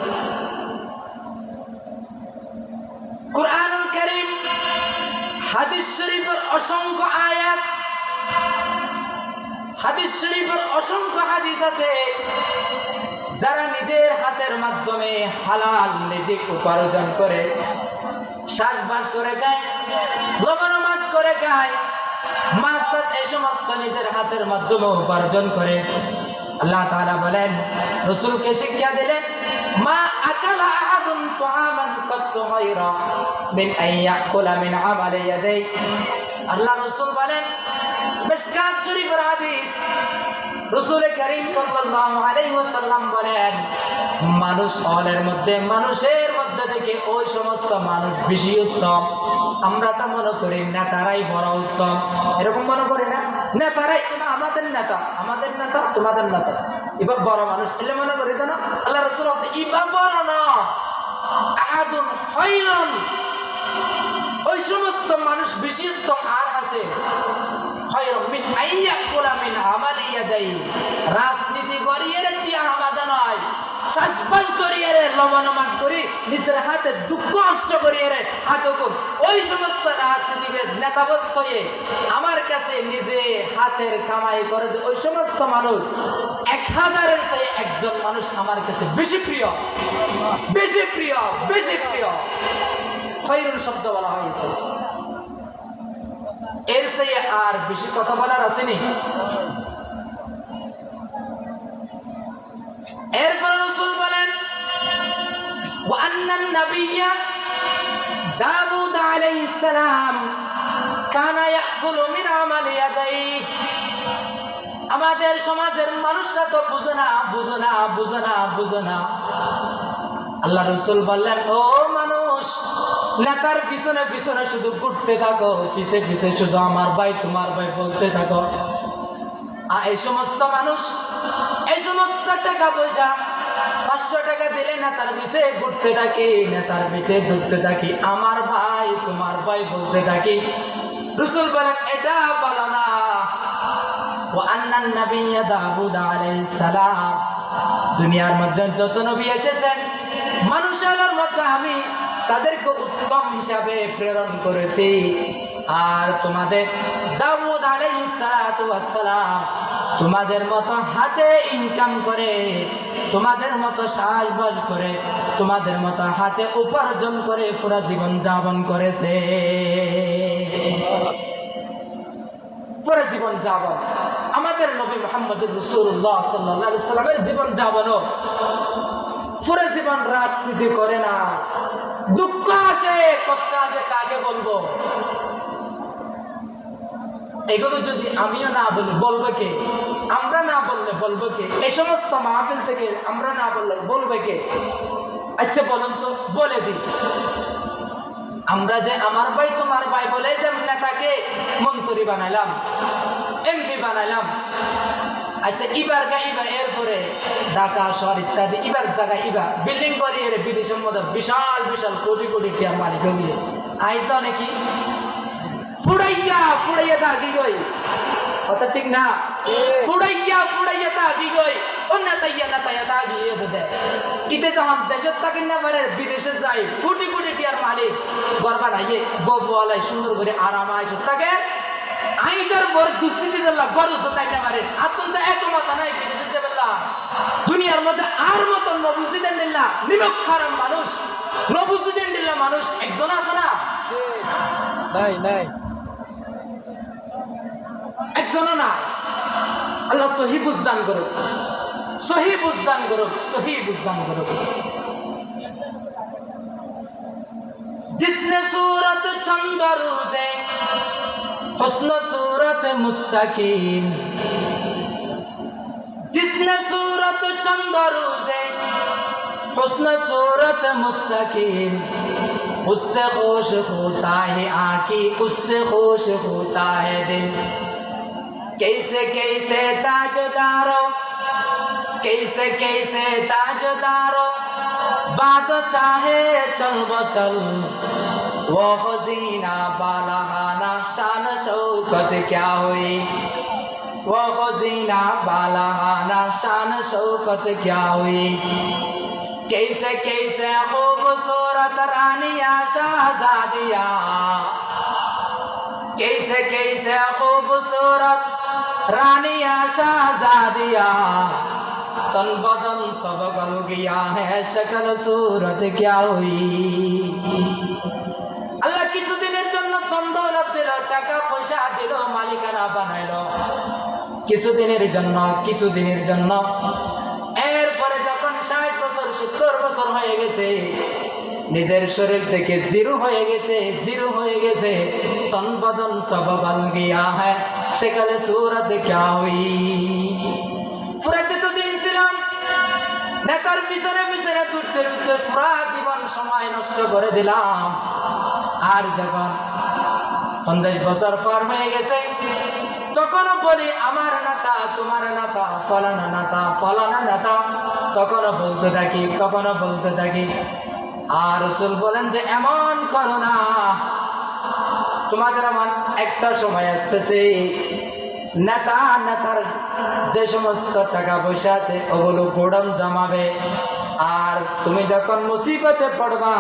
Speaker 1: কুরআনুল কারীম, হাদিস শরীফের অসংখ্য আয়াত, হাদিস শরীফের অসংখ্য হাদিস আছে, যারা নিজের হাতের মাধ্যমে হালাল রিজিক উপার্জন করে, চাষবাস করে খায়, লবণমাট করে খায়, মাছ টাছ এই সমস্ত নিজের হাতের মাধ্যমে উপার্জন করে। আল্লাহ তাআলা বলেন, রাসূলকে শিক্ষা দিলেন, মা আকালা আহাদুন তুআমান কাত্তু গায়রা মিন আইয়াকুলা মিন আমালি ইয়াদাই। আল্লাহ রাসূল বলেন, মিশকাত শরীফের হাদিস, রাসূল করিম সাল্লাল্লাহু আলাইহি ওয়াসাল্লাম বলেন, মানুষের মধ্যে থেকে ওই সমস্ত মানুষ বেশি উত্তম। আমরা তা মনে করি নেতারাই বড় উত্তম, এরকম মনে করি না? নেতারাই আমাদের নেতা, আমাদের নেতা তোমাদের নেতা, এবার বড় মানুষ এলে মনে করি তো না? আল্লাহ রাসূল ইবা বড় না, আহাদুন খায়রুন, ওই সমস্ত মানুষ বেশি উত্তম আর আছে খায়রুন মিন আইয়াকুলা মিন আমালি ইয়াদাই। রাজনীতি করি এর কি আমাদের নয়, শ্বাসবাস করি এর লবণমাট করি, নিজের হাতে দুঃখ কষ্ট করি এর হাতে কোন ওই সমস্ত রাজনীতিবিদ নেতাবৎ হয়ে আমার কাছে নিজে হাতের কামাই করে ওই সমস্ত মানুষ 1000-এর চেয়ে একজন মানুষ আমার কাছে বেশি প্রিয়, বেশি প্রিয়, বেশি প্রিয়। খায়রুন শব্দ বলা হয়েছে, এর চেয়ে আর বেশি কথা বলার আসেনি। এরপর রাসূল বলেন, وأن আন্নান নাবিয়্যা দাউদ আলাইহিস সালাম কানা ইয়াকুলু মিন আমালি ইয়াদাইহি। আমাদের সমাজের মানুষরা তো বুঝে না। আল্লাহ রাসূল বললেন, ও মানুষ, নেতার পিছনে পিছনে শুধু ঘুরতে থাকো, পিছে পিছে শুধু আমার ভাই তোমার ভাই বলতে থাকো। আর এই সমস্ত মানুষ, এই সমস্ত টাকা পয়সা 500 টাকা দিলে নেতার পিছে ঘুরতে থাকি, নেতার পিছে ঘুরতে থাকি, আমার ভাই তোমার ভাই বলতে থাকি। রাসূল বলেন, এটা বলো না। ওয়া আন্নান নাবিয়্যা দাউদ আলাইহিস সালাম, দুনিয়ার মধ্যে যত নবী এসেছেন মানুষের মধ্যে আমি তাদেরকে উত্তম হিসাবে প্রেরণ করেছি। আর তোমাদের দাউদ আলাইহিস সালাতু ওয়াস সালাম তোমাদের মতো হাতে ইনকাম করে, তোমাদের মতো শ্বাসবাস করে, তোমাদের মতো হাতে উপার্জন করে পুরা জীবন যাপন করেছে। পুরা জীবন যাপন আমাদের নবী মুহাম্মদুর রাসূলুল্লাহ সাল্লাল্লাহু আলাইহি সাল্লামের জীবন যাপনও পুরা জীবন রাজনীতি করে না। দুঃখ আসে, কষ্ট আসে, কাকে বলবো? এগুলো যদি আমিও না বলি বলবে কে? আমরা না বললে বলবে কে? এই সমস্ত মাহফিল থেকে আমরা না বললে বলবে কে? আচ্ছা বলুন তো, বলে দিই। আমরা যে আমার ভাই তোমার ভাই বলে যে নেতাকে মন্ত্রী বানাইলাম, এমপি বানাইলাম, আচ্ছা ইবার এরপরে ঢাকা শহর ইত্যাদি ইবার জায়গায় ইবা বিল্ডিং করে এর বিদেশের মধ্যে বিশাল বিশাল কোটি কোটি টাকার মালিক হইলে আইতো নাকি ফুড়াইয়া তা দি গই, কথা ঠিক না? ফুড়াইয়া তা দি গই, অন্য তাইয়া তা দিয়ে দেয়। ইতে যখন দেশের থাকি না মানে বিদেশে যাই, কোটি কোটি টাকার মালিক গর্বা নাইয়ে বউয়ালাই সুন্দর করে আরাম আইসো থাকে। আইদার বড় দুঃখিত দিল্লা গরু তো তাই না পারে। আতন তো এত মাথা নাই বিদেশে যাবেল্লা। দুনিয়ার মধ্যে আর মতো নবুজিদেন দিল্লা নিরক্ষারম মানুষ, নবুজিদেন দিল্লা মানুষ একজন আছে না? নাই একজনও না। আল্লাহ সহি বুঝদান করুক, সহি বুঝদান করুক। जिसने सूरत चंद रोज़े हुस्न सूरत मुस्तकीम, जिसने सूरत चंद रोज़े हुस्न सूरत मुस्तकीम, उससे खुश होता है आँखी, उससे खुश होता है दिल। कैसे कैसे ताजदारो, कैसे कैसे ताजदारो, बात चाहे चल बचल, वो खजीना बालहाना शान शौकत क्या हुई, वो खजीना बालहाना शान शौकत क्या हुई। कैसे कैसे खूबसूरत रानिया शहजादिया, कैसे कैसे खूबसूरत रानिया शहजादिया, तन बदन सब गल गया है शकल सूरत क्या हुई। আল্লাহ কিছুদিনের জন্য ধন দৌলত দিল, টাকা পয়সা দিল, মালিকানা বানাইল কিছুদিনের জন্য। এরপরে যখন 60 বছর 70 বছর হয়ে গেছে, নিজের শরীর থেকে জিরো হয়ে গেছে, তন বদন সব গল গিয়া হ্যায় शकल सूरत क्या हुई। পুরা যতদিন ছিলাম নেতার পিছনে পিছনে ঘুরতে ঘুরতে পুরা জীবন সময় নষ্ট করে দিলাম। আর যখন 50 বছর পার হয়ে গেছে, তখনও বলি আমার নেতা, তোমার নেতা, ফলানা নেতা, তখনও বলতে থাকি। আর রাসূল বলেন যে এমন করো না, তোমাদের আমার একটা সময় আসতেছে, নেতার যে সমস্ত টাকা পয়সা আছে ওগুলো গোডাউন জমাবে। আর তুমি যখন মুসিবতে পড়বা,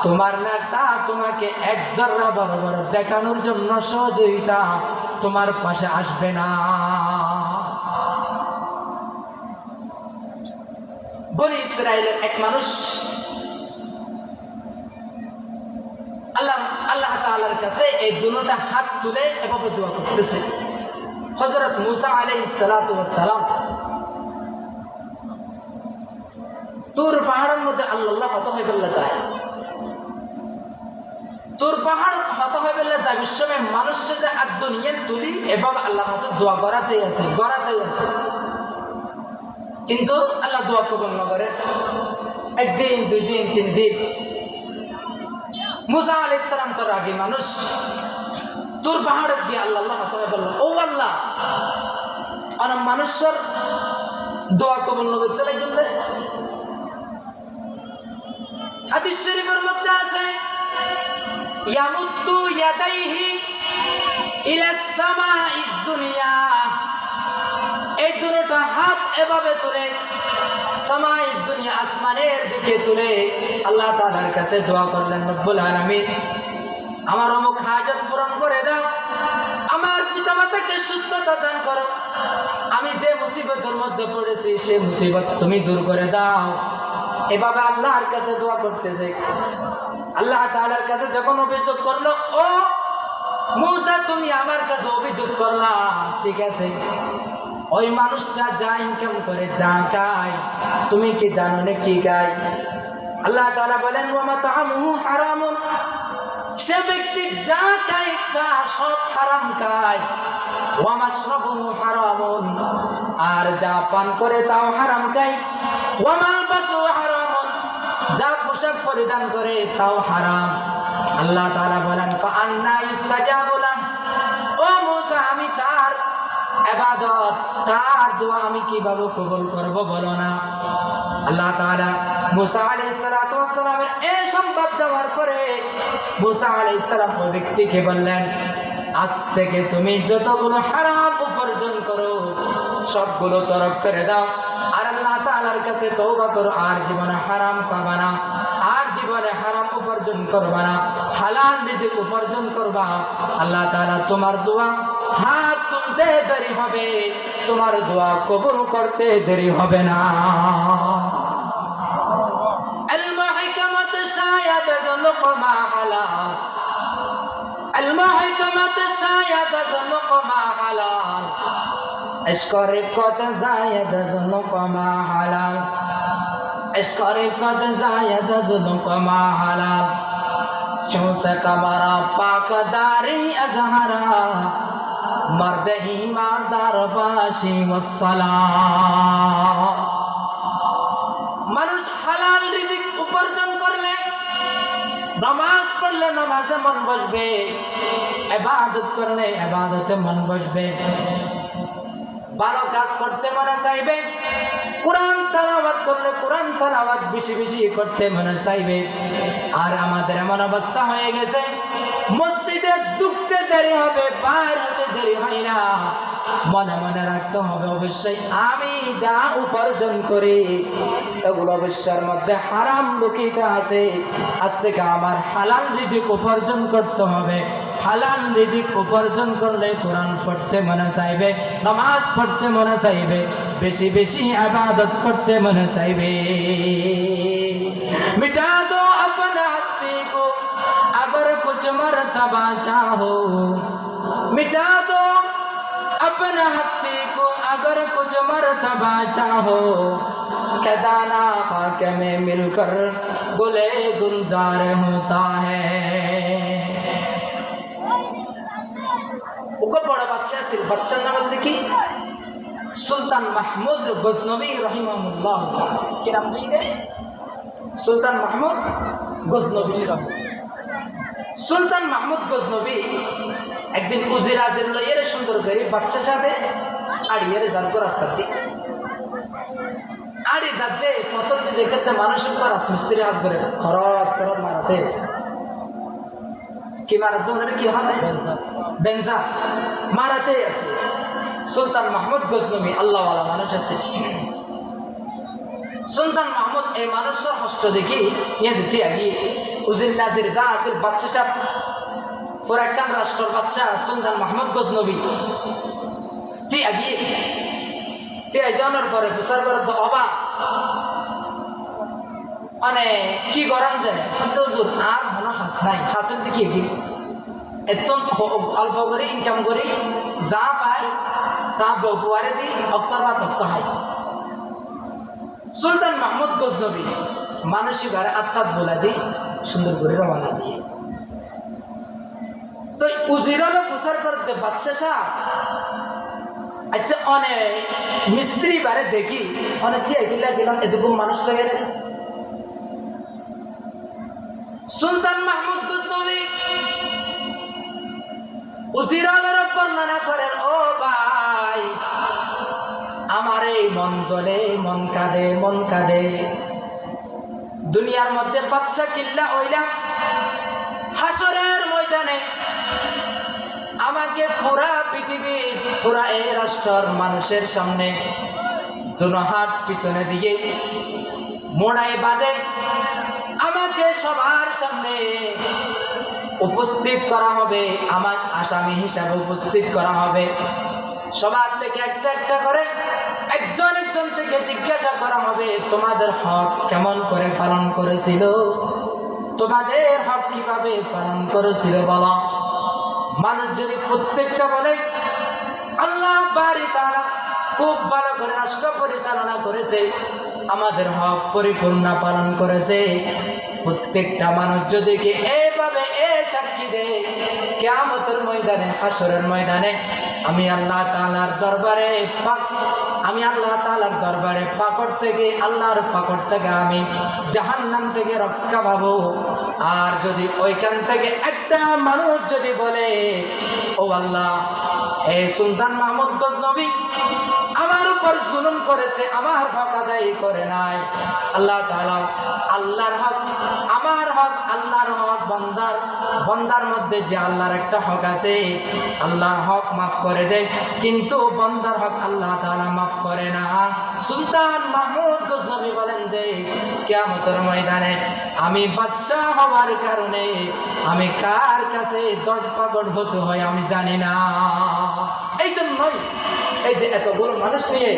Speaker 1: তোমার নেতা তোমাকে এক জর্রা বরাবর দেখানোর জন্য সহযোগিতা তোমার পাশে আসবে না। বনি ইসরাইলের এক মানুষ আল্লাহ তাআলার কাছে এই দুটোটা হাত তুলে এভাবে দোয়া করতেছে। হযরত মুসা আলাইহিস সালাতু ওয়াস সালাম তুর পাহাড়ের মধ্যে আল্লাহ হত হয়ে ফেললে যায়, তোর পাহাড় হত হয়ে ফেললে যায়। বিশ্বমে মানুষের যে আর দুনিয়া তুলি এভাবে আল্লাহ কাছে দোয়া করাতেই আছে, কিন্তু আল্লাহ দোয়া কবুল না করে। একদিন, 2 দিন, 3 দিন, মুসা আলাইহিস সালাম তো রাগী মানুষ, তোর পাহাড় দিয়ে আল্লাহ হত হয়ে বলল, ও আল্লাহ মানুষের দোয়া কবুল না করতে লাগবে। হাদিস শরীফের মধ্যে আছে, ইয়ামুদ্দু ইয়াদাইহি ইলাস সামাঈদ দুনিয়া, এই দুটো হাত এভাবে তুলে সামাঈদ দুনিয়া আসমানের দিকে তুলে আল্লাহ তাআলার কাছে দোয়া করলেন, রব্বুল আলামিন আমার অমুক হাজত পূরণ করে দাও, আমার পিতামাতাকে সুস্থতা দান করো, আমি যে মুসিবতের মধ্যে পড়েছি সেই মুসিবত তুমি দূর করে দাও। এভাবে আল্লাহর কাছে দোয়া করতেছে। আল্লাহ তাআলার কাছে যখন অভিযোগ করলো, ও মুসা তুমি আমার কাছে অভিযোগ করলা, ঠিক আছে, ওই মানুষটা যা ইনকাম করে, যা খায়, তুমি কি জানো না কি খায়? আল্লাহ তাআলা বলেন, ওয়া মাতামুহু হারামুন, সে ব্যক্তি যা খায় তা সব হারাম খায়। ওয়া মাশরাবুহু হারামুন, আর যা পান করে তাও হারাম খায়। ওয়া মালবাসুহু হারামুন, যা পোশাক পরিধান করে তাও হারাম। আল্লাহ তাআলা বলেন, ফাআন্না ইস্তাজাবু লাহু, ও মুসা আমি তার ইবাদত, তার দোয়া আমি কিভাবে কবুল করব বলো না। আল্লাহ তাআলা মুসা আলাইহিস সালাতু ওয়াস সালামের এই সংবাদ দেওয়ার পরে মুসা আলাইহিস সালাম ওই ব্যক্তিকে বললেন, আজ থেকে তুমি যতগুলো হারাম উপার্জন করো সবগুলো তরক করে দাও, আর আল্লাহ তাআলার কাছে তওবা করো, আর জীবনে হারাম পাবা না, আর জীবনে হারাম উপার্জন করবা না, হালাল রিজিক উপার্জন করবা। আল্লাহ তাআলা তোমার দোয়া, হাত তুলতে দেরি হবে, তোমার দোয়া কবুল করতে দেরি হবে না। المحكمة شايدة لقمة حلال، المحكمة شايدة لقمة حلال، اشكر قد زايدة لقمة حلال، اشكر قد زايدة لقمة حلال، چون سے کمرا پاکداری ازہرا، مرد ایماندار باشی والصلاة। মানুষ হালাল রিজিক উপার্জন করলে, নামাজ পড়লে নামাজে মন বসবে, ইবাদত করলে ইবাদতে মন বসবে, ভালো কাজ করতে মনে চাইবে, কোরআন তেলাওয়াত করলে কোরআন তেলাওয়াত বেশি বেশি করতে মনে চাইবে। আর আমাদের এমন অবস্থা হয়ে গেছে, মসজিদে ঢুকতে দেরি হবে, বাইর হতে দেরি হয় না। মনে মনে রাখতে হবে, অবশ্যই আমি যা উপার্জন করি এগুলো অবশ্যের মধ্যে হারাম লুকিত আছে। আজ থেকে আমার হালাল রিজিক উপার্জন করতে হবে। হালাল রিজিক উপার্জন করলে কোরআন পড়তে মনে চাইবে, নামাজ পড়তে মনে চাইবে, বেশি বেশি ইবাদত করতে মনে চাইবে। मिटा दो अपना हस्ती को अगर कुछ मर्तबा चाहो, मिटा दो अपना हस्ती को अगर कुछ मर्तबा चाहो, खदाना खाक में मिलकर गुले गुलजार होता है। उको बड़ा बादशाह सिर्फ बादशाह नाम देखी सुल्तान महमूद गजनवी रहिमाहुल्लाह, কি নাম দিলে? সুলতান মাহমুদ গজনবী। সুলতান মাহমুদ গজনবী একদিন উজির আজির লইয়ের সুন্দর করে বাদশাহ সাহেবে আড়িয়ে যানকো রাস্তা দিয়ে আড়ি যাতে পথর দিয়ে দেখতে মানুষের রাজমিস্ত্রি হাজ করে খরচ খরচ মারাতে এসে কি মারাতে ওনারা কি হয় বেঞ্জা মারাতে আছে। সুলতান মাহমুদ গজনবী আল্লাহওয়ালা মানুষ আছে। সুলতান মাহমুদ এই মানুষের কষ্ট দেখি ইয়ে দিতে আগিয়ে উজির নাজির যা আছে বাদশাহ সাহেব ফরাক্কান রাষ্ট্রের বাদশাহ সুলতান মাহমুদ গজনবী তি আগিয়ে তে জনের পরে প্রচার করার তো অবাক মানে কি গরম দেয় হুজুর আর মনে হাস নাই হাসুন দেখি কি এত অল্প করে ইনকাম করি যা পায় তা বফুয়ারে দি অক্তর বা তক্ত হয়। সুলতান মাহমুদ গজনবী মানসিক আর আত্মাত বলা দিয়ে সুন্দর করে রওনা দিয়ে তো উজিরানো প্রচার করতে বাদশাহ সাহেব আচ্ছা অনেক মিস্ত্রি বারে দেখি অনেক কি এগুলা গেলাম এরকম মানুষ লাগে না সুলতান মাহমুদ গজনবী উজিরানের বর্ণনা করেন ও ভাই আমার এই মন জ্বলে মন কাঁদে দুনিয়ার মধ্যে বাদশা কিল্লা হইলাম হাসরের ময়দানে আমাকে পুরা পৃথিবীর পুরা এই রাষ্ট্রের মানুষের সামনে দুনো হাত পিছনে দিকে মোড়ায় বাঁধে আমাকে সবার সামনে উপস্থিত করা হবে আমার আসামি হিসাবে উপস্থিত করা হবে সবার থেকে একটা একটা করে একজন একজন থেকে জিজ্ঞাসা করা হবে তোমাদের হক কেমন করে পালন করেছিল তোমাদের হক কিভাবে পালন করেছিল বলো মানুষ যদি প্রত্যেকটা বলে আল্লাহ বাড়ি তারা খুব ভালো করে রাষ্ট্র পরিচালনা করেছে আমাদের হক পরিপূর্ণ পালন করেছে প্রত্যেকটা মানুষ যদি কি এইভাবে সাক্ষী দেয় কিয়ামতের ময়দানে হাসরের ময়দানে আমি আল্লাহ তাআলার দরবারে পাকড় থেকে আল্লাহর পাকড় থেকে আমি জাহান্নাম থেকে রক্ষা পাবো আর যদি ওইখান থেকে একটা মানুষ যদি বলে ও আল্লাহ এই সুলতান মাহমুদ গজনবী আমার উপর জুলুম করেছে আমার হক আদায় করে নাই আল্লাহ তাআলা আল্লাহর হক আমার হক আল্লাহর হক বন্দার মধ্যে যে আল্লাহর একটা হক আছে আল্লাহর হক মাফ করে দেয় কিন্তু বন্দার হক আল্লাহ তাআলা মাফ করে না সুলতান মাহমুদ গজনবী বলেন যে কিয়ামতের ময়দানে আমি বাদশা হওয়ার কারণে আমি কার কাছে দড় হতে হয় আমি জানি না এই জন্যই এই যে এতগুলো মানুষ নিয়ে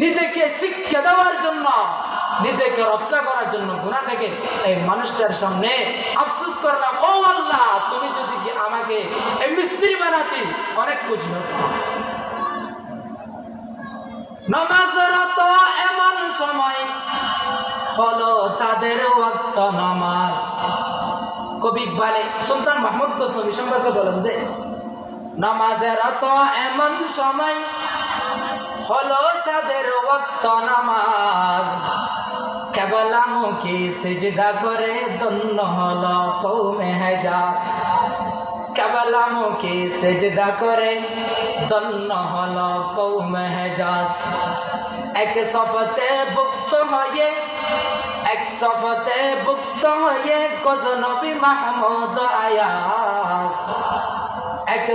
Speaker 1: নিজেকে শিক্ষা দেওয়ার জন্য নিজেকে রক্ষা করার জন্য গুনাহ থেকে এই মানুষটার সামনে আফসোস করলাম ও আল্লাহ তুমি যদি আমাকে এই মিস্ত্রি বানাতি অনেক খুশি হতাম নামাজের তো এমন সময় হলো তাদের ওয়াক্ত নামাজ কবি ইকবালে সুলতান মাহমুদ গজনবী সম্পর্কে বলেন যে নামাজের তো এমন সময় হলো তাদের ওয়াক্ত নামাজ কেবলামুখী সিজদা করে ধন্য হলো কওমে হেজাজ কেবলামুখী সিজদা করে ধন্য হলো কওমে হেজাজ এক সফতে ভুক্ত হয়ে গজনবী মাহমুদ আয়া এক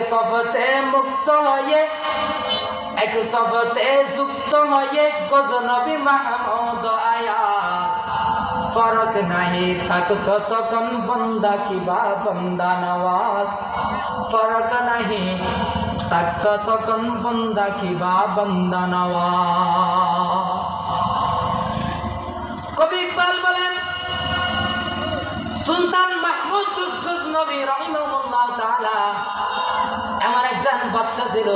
Speaker 1: সফতে যুক্ত হয়ে গজনবী মাহমুদ আয়া ফরক নাহি থাকতো তখন বন্দা কিবা বন্দা নওয়াজ ফরক নাহি থাকতো তখন বন্দা কিবা বন্দা নওয়াজ কবি ইকবাল বলেন সুলতান মাহমুদ গজনবী রাহিমাহুল্লাহ তাআলা এমন একজন বাদশা ছিল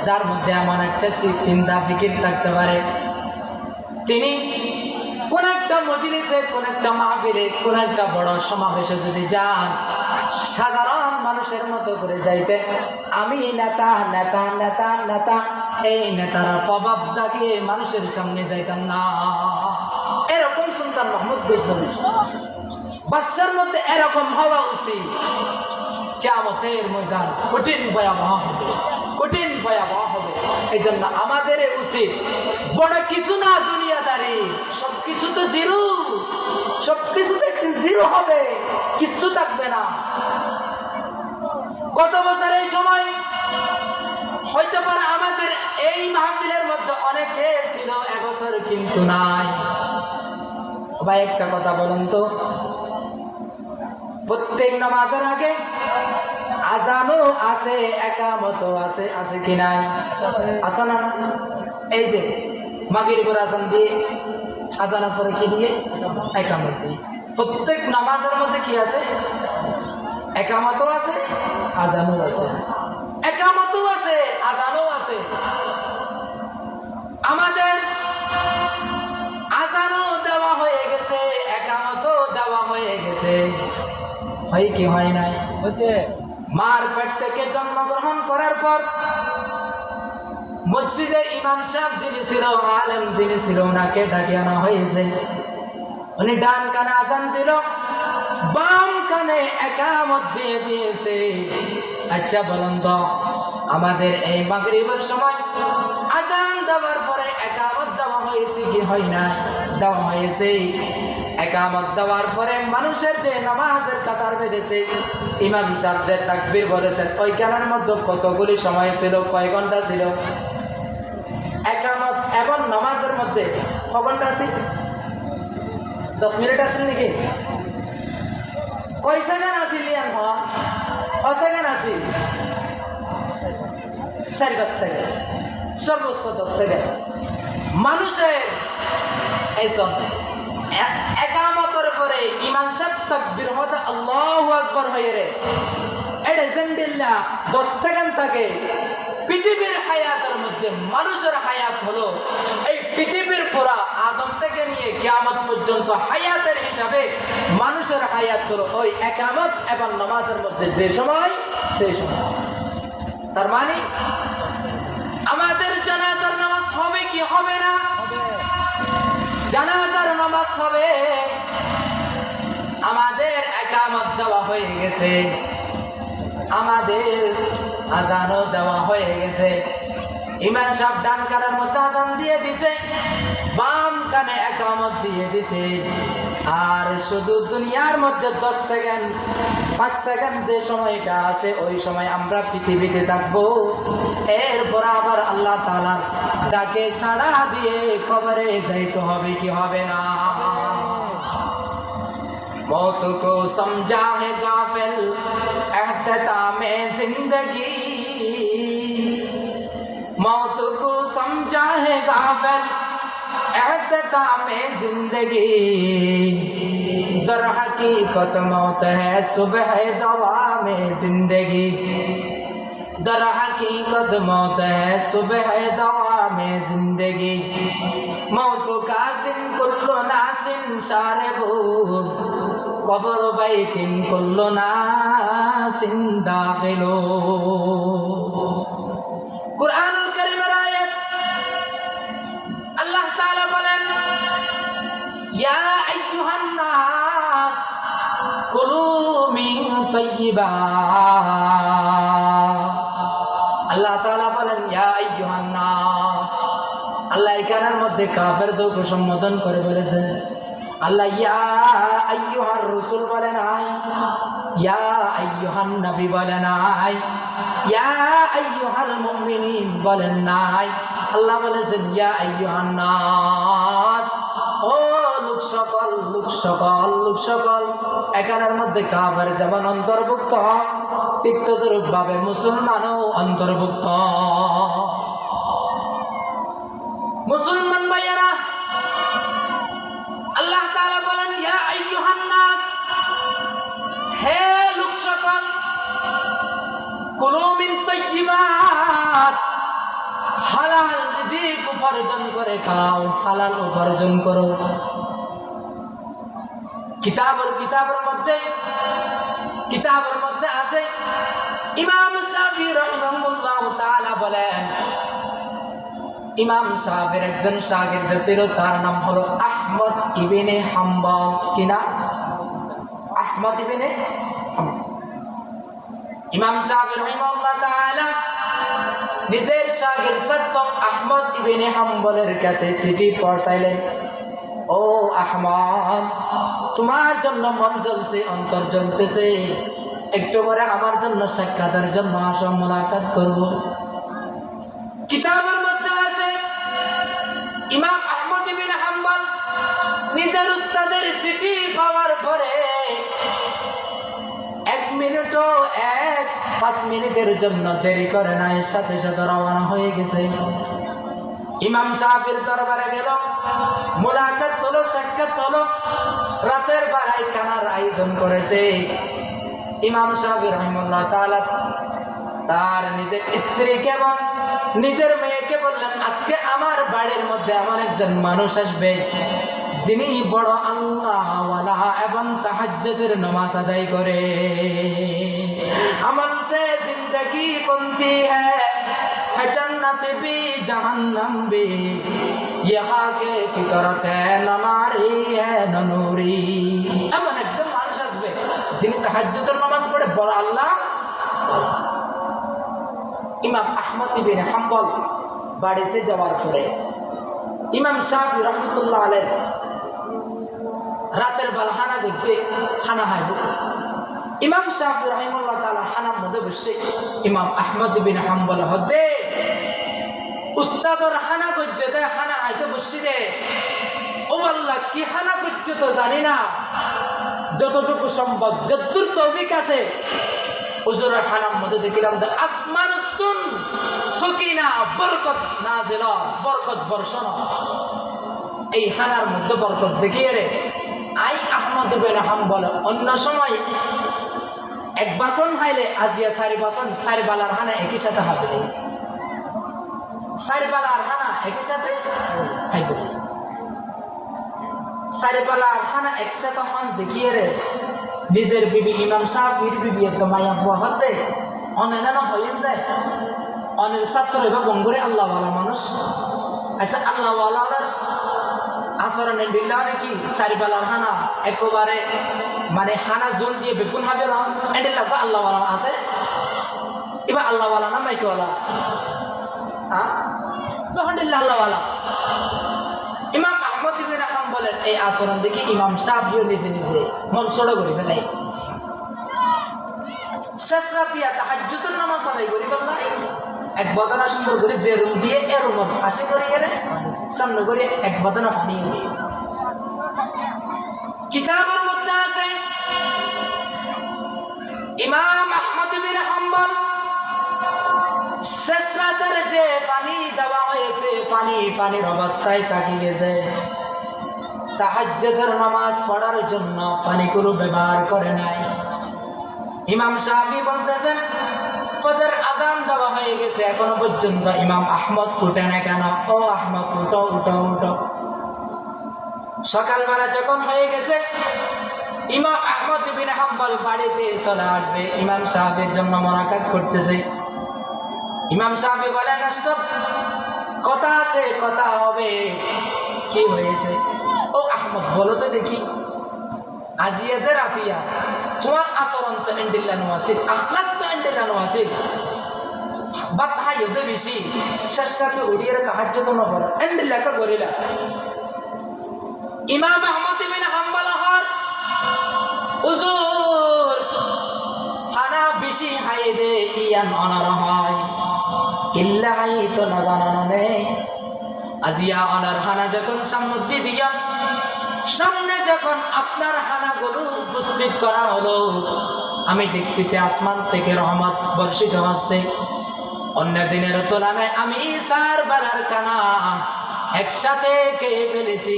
Speaker 1: যার মধ্যে এমন একটা চিন্তা ফিকির থাকতে পারে তিনি কোন একটা মজলিসে কোন একটা মাহফিলে কোন একটা বড় সমাবেশে যদি যান সাধারণ মানুষের মতো করে যাইতে আমি নেতা এই নেতারা প্রভাব দাঁড়িয়ে মানুষের সামনে যাইতেন না এরকম সুলতান মাহমুদ গজনবী বাদশার মধ্যে এরকম হওয়া উচিত কিয়ামতের ময়দান কঠিন ভয়াবহ হবে এই জন্য আমাদের উচিত বড় কিছু না দুনিয়াদারি সবকিছু তো জিরো সবকিছুতে একদিন জিরো হবে কিচ্ছু থাকবে না গত বছর এই সময় হয়তো পারে আমাদের এই মাহফিলের মধ্যে অনেকে ছিল এবছর কিন্তু নাই ভাই একটা কথা বলুন তো প্রত্যেক নামাজের আগে আজানও আছে একামতও আছে কি নাই আছে না এই যে মাগরিবের আজান দিয়ে আজানের পরে কি দিয়ে একামত দিয়ে প্রত্যেক নামাজের মধ্যে কি আছে একামতও আছে আজানও আছে একামতও আছে আজানও আছে আমাদের আজানও হয় কি হয় নাই?
Speaker 2: হয়েছে।
Speaker 1: মার পেট থেকে জন্মগ্রহণ করার পর মসজিদে ইমাম সাহেব যিনি ছিল, আলেম যিনি ছিল, ওনাকে ডাকিয়ে আনা হয়েছে। উনি ডান কানে আজান দিল, বাম কানে একামত দিয়ে দিয়েছে। আচ্ছা বলুন তো, আমাদের এই মাগরিবের সময় আজান দেওয়ার পরে একামত দেওয়া হয়েছে কি হয় না? দেওয়া হয়েছে। একামত দেওয়ার পরে মানুষের যে নামাজের কাতার বেঁধেছে, ইমাম সাহেব যে তাকবীর বলেছেন, ওইখানের মধ্যে কতগুলি সময় ছিল? কয় ঘন্টা ছিল? একামত এবং নামাজের মধ্যে ক ঘন্টা আছে? 10 মিনিট আছে নাকি? কয় সেকেন্ড আছে? লিয়ান কয় সেকেন্ড আছে? 4-5 সেকেন্ড, সর্বোচ্চ 10 সেকেন্ড। মানুষের এইসব একামতের পরে ইমাম সাহেব তাকবীর হতে আল্লাহু আকবার হয়ে রে, এটা জেন্ডিল্লা 10 সেকেন্ড থাকে। পৃথিবীর হায়াতের মধ্যে মানুষের হায়াত হলো এই পৃথিবীর পুরা আদম থেকে নিয়ে কিয়ামত পর্যন্ত হায়াতের হিসাবে মানুষের হায়াত হলো ওই একামত এবং নামাজের মধ্যে যে সময়, সেই সময়। তার মানে আমাদের জানাজার নামাজ হবে কি হবে না? জানাজার নামাজ হবে। আমাদের একামত দেওয়া হয়ে গেছে, আমাদের আজানও দেওয়া হয়ে গেছে। ইমাম সাহেব ডান কানের মধ্যে আজান দিয়ে দিছে, বাম কানে একামত দিয়ে দিছে। আর শুধু দুনিয়ার মধ্যে 10 সেকেন্ড 5 সেকেন্ড যে সময়টা আছে, ওই সময় আমরা পৃথিবীতে থাকবো। এরপর আবার আল্লাহ তাআলা ডাকে সাড়া দিয়ে কবরে যাইতে হবে কি হবে না? मौत को समझा है गाफिल एहततामे जिंदगी, मौत को समझा है गाफिल एहततामे जिंदगी, दर हकीकत मौत है सुबह दवा में जिंदगी, दर हकीकत मौत है सुबह दवा में जिंदगी, मौत का सिन कुल्लो नासिन शारबू, कब्र बैतिन कुल्लो नासिन दाखिलो। कुरानुल करीमेर आयात আল্লাহ তাআলা বলেন, ইয়া আইয়ুহান নাস কুলু মিন তাইয়্যিবাত। আল্লাহ তাআলা বলেন ইয়া আইয়ুহান নাস। আল্লাহ এখানের মধ্যে কাফেরদেরকে সম্বোধন করে বলেছেন। আল্লাহ ইয়া আইয়ুহার রাসূল বলে নাই, ইয়া আইয়ুহান নবী বলে নাই, ইয়া আইয়ুহাল মুমিনিন বলেন নাই। আল্লাহ বলেছেন ইয়া আইয়ুহান নাস, ও লোক সকল, লোক সকল, লোক সকল। এখানের মধ্যে কাফের যেমন অন্তর্ভুক্ত, ঠিক তদ্রূপভাবে মুসলমানও অন্তর্ভুক্ত। মুসলমান ভাইয়েরা, আল্লাহ তাআলা বলেন ইয়া আইয়ুহান নাস, হে লোক সকল, কুলু মিন তাইয়্যিবাত, হালাল রিজিক উপার্জন করে খাও, হালাল উপার্জন করো। কিতাবের মধ্যে আছে, ইমাম শাফি রাহিমাহুল্লাহ তাআলা বলেন, ইমাম সাহেবের একজন শাগির্দ ছিল, তার নাম হলো আহমদ ইবনে হাম্বল। কি নাম? আহমদ ইবনে হাম্বল। ইমাম সাহেব রাহিমাহুল্লাহ তাআলা নিজের শাগির্দ সত্য আহমদ ইবনে হাম্বলের কাছে চিঠি পৌঁছাইলেন, ও আহমদ, তোমার জন্য মন জ্বলছে, অন্তর জ্বলতেছে, একটু করে আমার জন্য সাক্ষাতের জন্য আসো, মুলাকাত করব। কিতাবের মধ্যে আছে, ইমাম আহমদ ইবনে হাম্বল নিজের উস্তাদের চিঠি পাওয়ার পরে 5 মিনিটের জন্য দেরি করে নাই, সাথে সাথে রওনা হয়ে গেছে। ইমাম সাহেবের দরবারে গেল, মুলাকাত হলো, সাক্ষাৎ হলো। রাতের বেলায় খানার আয়োজন করেছে। ইমাম সাহেব রাহিমাহুল্লাহ তাআলা তার নিজের স্ত্রীকে এবং নিজের মেয়েকে বললেন, আজকে আমার বাড়ির মধ্যে এমন একজন মানুষ আসবে যিনি বড় আল্লাহওয়ালা এবং তাহাজ্জুদের নামাজ আদায় করে। আমল সে জিন্দগি বনতি হ্যায় জন্নত ভি জাহান্নাম ভি, ये खाके फितरत है न नारी है न नूरी। এমন একজন মানুষ আসবে যিনি তাহাজ্জুদের নামাজ পড়ে বড় আল্লাহ। ইমাম আহমদ ইবনে হাম্বল বাড়িতে যাওয়ার পরে ইমাম শাফি রহমতুল্লাহ আলাইহ রাতের বেলা খানা দেখছে, খানা খাইব। ইমাম শাফি রহিমাহুল্লাহ তাআলা খানার মধ্যে বসে ইমাম আহমদ ইবনে হাম্বল হতে উস্তাদর খানা করছে দে, খানা আইতে বসছি দে। ও আল্লাহ, কি খানা করছে তো জানি না, যতটুকু সম্ভব যতদূর তৌফিক আছে হুজুরের খানার মধ্যে দেখলাম আসমানুতুন সুকিনা বরকত নাজিলা, বরকত বর্ষণ। এই খানার মধ্যে বরকত দেখিয়ে রে আই আহমদ ইবনে হাম্বল অন্য সময় এক বাসন খাইলে আজিয়া 4 বাসন 4 বালার খানা একই সাথে হবে, 4 বালার খানা একই সাথে খাইব। 4 বালার খানা একসাথে হন দেখিয়ে রে নিজের বিবি ইমাম শাফির বিবি একদম মায়া হতে অনেন হইন দেয়। অনেক ছাত্র এবার গঙ্গরে আল্লাহওয়ালা মানুষ। আচ্ছা, আল্লাহওয়ালার আচরণে দিল্লা নাকি 4 বালার খানা একেবারে মানে খানা জোল দিয়ে বেগুন হবে না, এন্ডিল লাগবে আল্লাহওয়ালা আছে। এবার আল্লাহওয়ালা না মাইকওয়ালা, আল্লাহওয়ালা। ইমাম আহমদ ইবনে হাম্বলের এই আচরণ দেখি ইমাম শাফিও নিজে নিজে মন চড়া করে ফেলাই। শেষ রাতিয়া তাহাজ্জুদের নামাজ আদায় করি ফেললাই। এক বদনা সুন্দর করে যে রুম দিয়ে এ রুম ফাঁসি করে গেলে সামনে করে এক বদনা পানি দিয়ে কিতাবের মধ্যে আছে ইমাম আহমদ ইবনে হাম্বল শেষ রাতের যে পানি দেওয়া হয়েছে পানির অবস্থায় তাকিয়ে গেছে। তাহাজ্জুদের নামাজ পড়ার জন্য পানি কোনো ব্যবহার করে নাই। ইমাম শাফি বলতেছেন ফজর আজান দেওয়া হয়ে গেছে, এখনো পর্যন্ত ইমাম আহমদ উঠে না কেন? ও আহমদ উঠো উঠো উঠো। সকালবেলা যখন হয়ে গেছে ইমাম আহমদ ইবনে হাম্বল বাড়িতে চলে আসবে, ইমাম শাফির জন্য মোনাকাত করতেছে। ইমাম শাফি বলেন স্টপ, কথা আছে, কথা হবে। কি হয়েছে? ও আহমদ বলো তো দেখি, আজিয়া যে রাতিয়া তোমার আচরণ তো এন্ডিল্লানো আছে, আখলাক তো এন্ডিল্লানো আছে, বাত হাই হতে বেশি শেষ রাতে উড়িয়ে তাহাজ্জুদ না পড়া এন্ডিল্লাকে করিলা। ইমাম আহমদ ইবনে হাম্বল হর হুজুর খানা বেশি হাই দে ইয়ান অনার হয় কিল্লা হাই তো না জানানো নেই। আজিয়া অনার খানা যখন সামনে দিয়া সামনে যখন আপনার হানাগুলো উপস্থিত করা হলো, আমি দেখতেছি আসমান থেকে রহমত বর্ষিত হচ্ছে। অন্য দিনের তুলনায় আমি 4 বেলার কানা একসাথে খেয়ে ফেলেছি।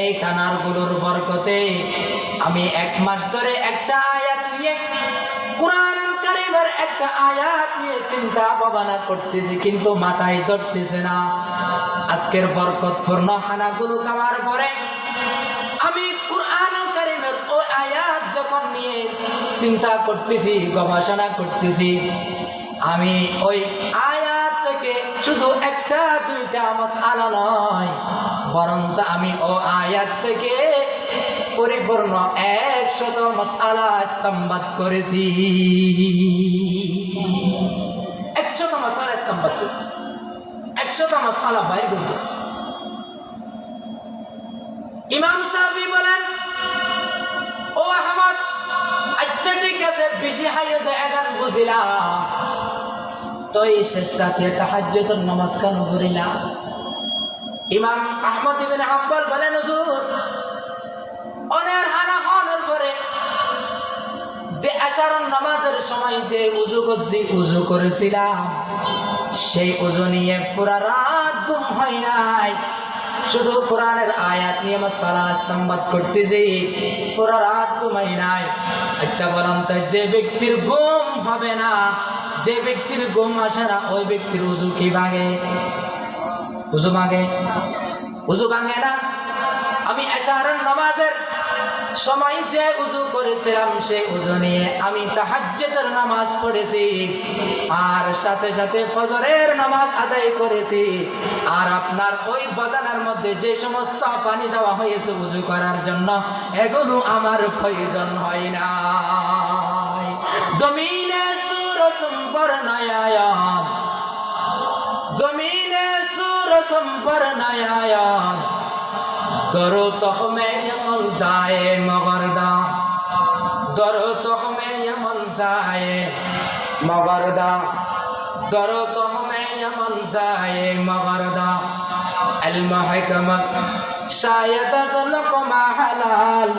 Speaker 1: এই কানার গুলোর বরকতে আমি 1 মাস ধরে একটা আয়াত নিয়ে কুরআনুল কারীমের একটা আয়াত নিয়ে চিন্তা ভাবনা করতেছি, কিন্তু মাথায় ধরতেছে না। আজকের বরকতপূর্ণ খানাগুলো খাওয়ার পরে আমি কুরআনুল কারীমের ওই আয়াত যখন নিয়ে চিন্তা করতেছি, গবেষণা করতেছি, আমি ওই আয়াত থেকে শুধু 1-2টা মাসআলা নয়, বরঞ্চ আমি ওই আয়াত থেকে পরিপূর্ণ 100 মাসআলা ইস্তেমবাদ করেছি। 100 মাসআলা ইস্তেমবাদ করেছি, 100 মাসআলা বাইর করেছি। ইমাম শাফি বলেন ও আহমদ, আচ্ছা ঠিক আছে, বেশি হাইতে এখন বুঝিলাম, তো এই শেষ রাতে তাহাজ্জুদের নামাজ কেন পড়িলা? ইমাম আহমদ ইবনে হাম্বল বলেন হুজুর অনেক হানা হওয়ার পরে যে আশারন নামাজের সময় যে উযু করেছিলাম, সেই উযু নিয়ে পুরা রাত ঘুম হয় নাই। শুধু কোরআনের আয়াত নিয়ে মাসআলা ইস্তেমবাদ করতেছি, পুরা রাত ঘুমাই নাই। আচ্ছা বলেন তো, যে ব্যক্তির ঘুম হবে না, যে ব্যক্তির ঘুম আসে না, ওই ব্যক্তির উযু কি ভাঙে? উযু ভাঙে? উযু ভাঙে না। আমি এশারের নামাজের সময় যে উযু করেছিলাম সেই উযু নিয়ে আমি তাহাজ্জুদের নামাজ পড়েছি, আর সাথে সাথে ফজরের নামাজ আদায় করেছি। আর আপনার ওই বাগানের মধ্যে যে সমস্ত পানি দেওয়া হয়েছে উযু করার জন্য, এগুলো আমার প্রয়োজন হয় না। জমিনে সুরসম পরনায়ান, জমিনে সুরসম পরনায়ান, দরো তহমে মন যায় মগরদা, দরো তহমে মন যায় মগরদা, দরো তহমে মন যায় মগরদা। المحكمة شاید ذلق ما حلال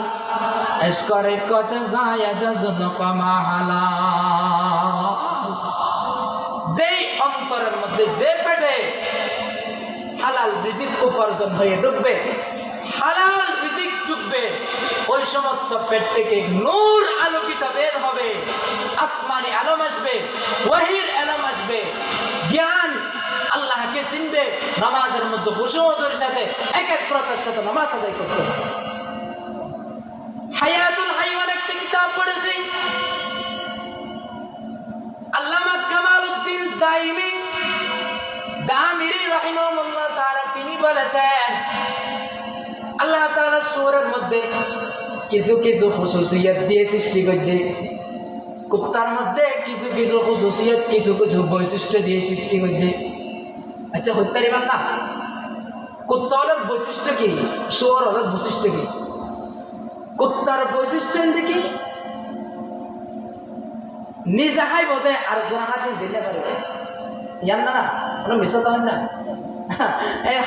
Speaker 1: اشکر کت زاید ذلق ما حلال। যেই অন্তরের মধ্যে যে পেটে হালাল রিজিক উপার্জন হয়ে ঢুকবে, হালাল রিজিক ঢুকবে, ওই সমস্ত পেট থেকে নূর আলোকিত বের হবে, আসমানি আলম আসবে, ওয়াহির আলম আসবে, জ্ঞান আল্লাহকে চিনবে। নামাজের মধ্যে খুশুদের সাথে একাগ্রতার সাথে নামাজ আদায় করতে হবে। হায়াতুল হাইওয়ান একটা কিতাব পড়েছি, আল্লামা কামালউদ্দিন দাইমি দামিরি রাহিমাহুল্লাহ তাআলা তিনি বলেছেন, আল্লাহ তাআলা সূরার মধ্যে কিছু কিছু খুশুসিয়ত দিয়ে সৃষ্টি করেছে, কুত্তার মধ্যে কিছু কিছু খুশুসিয়ত, কিছু কিছু বৈশিষ্ট্য দিয়ে সৃষ্টি করেছে। আচ্ছা হতে পারিবেন না, কুত্তা হলের বৈশিষ্ট্য কি, শুয়োর হলের বৈশিষ্ট্য কি? কুত্তার বৈশিষ্ট্য কি? নিজে হাই বোধে আর হাতে দিলে পারবে ইয়ান না, কোনো মিশা তো হয় না।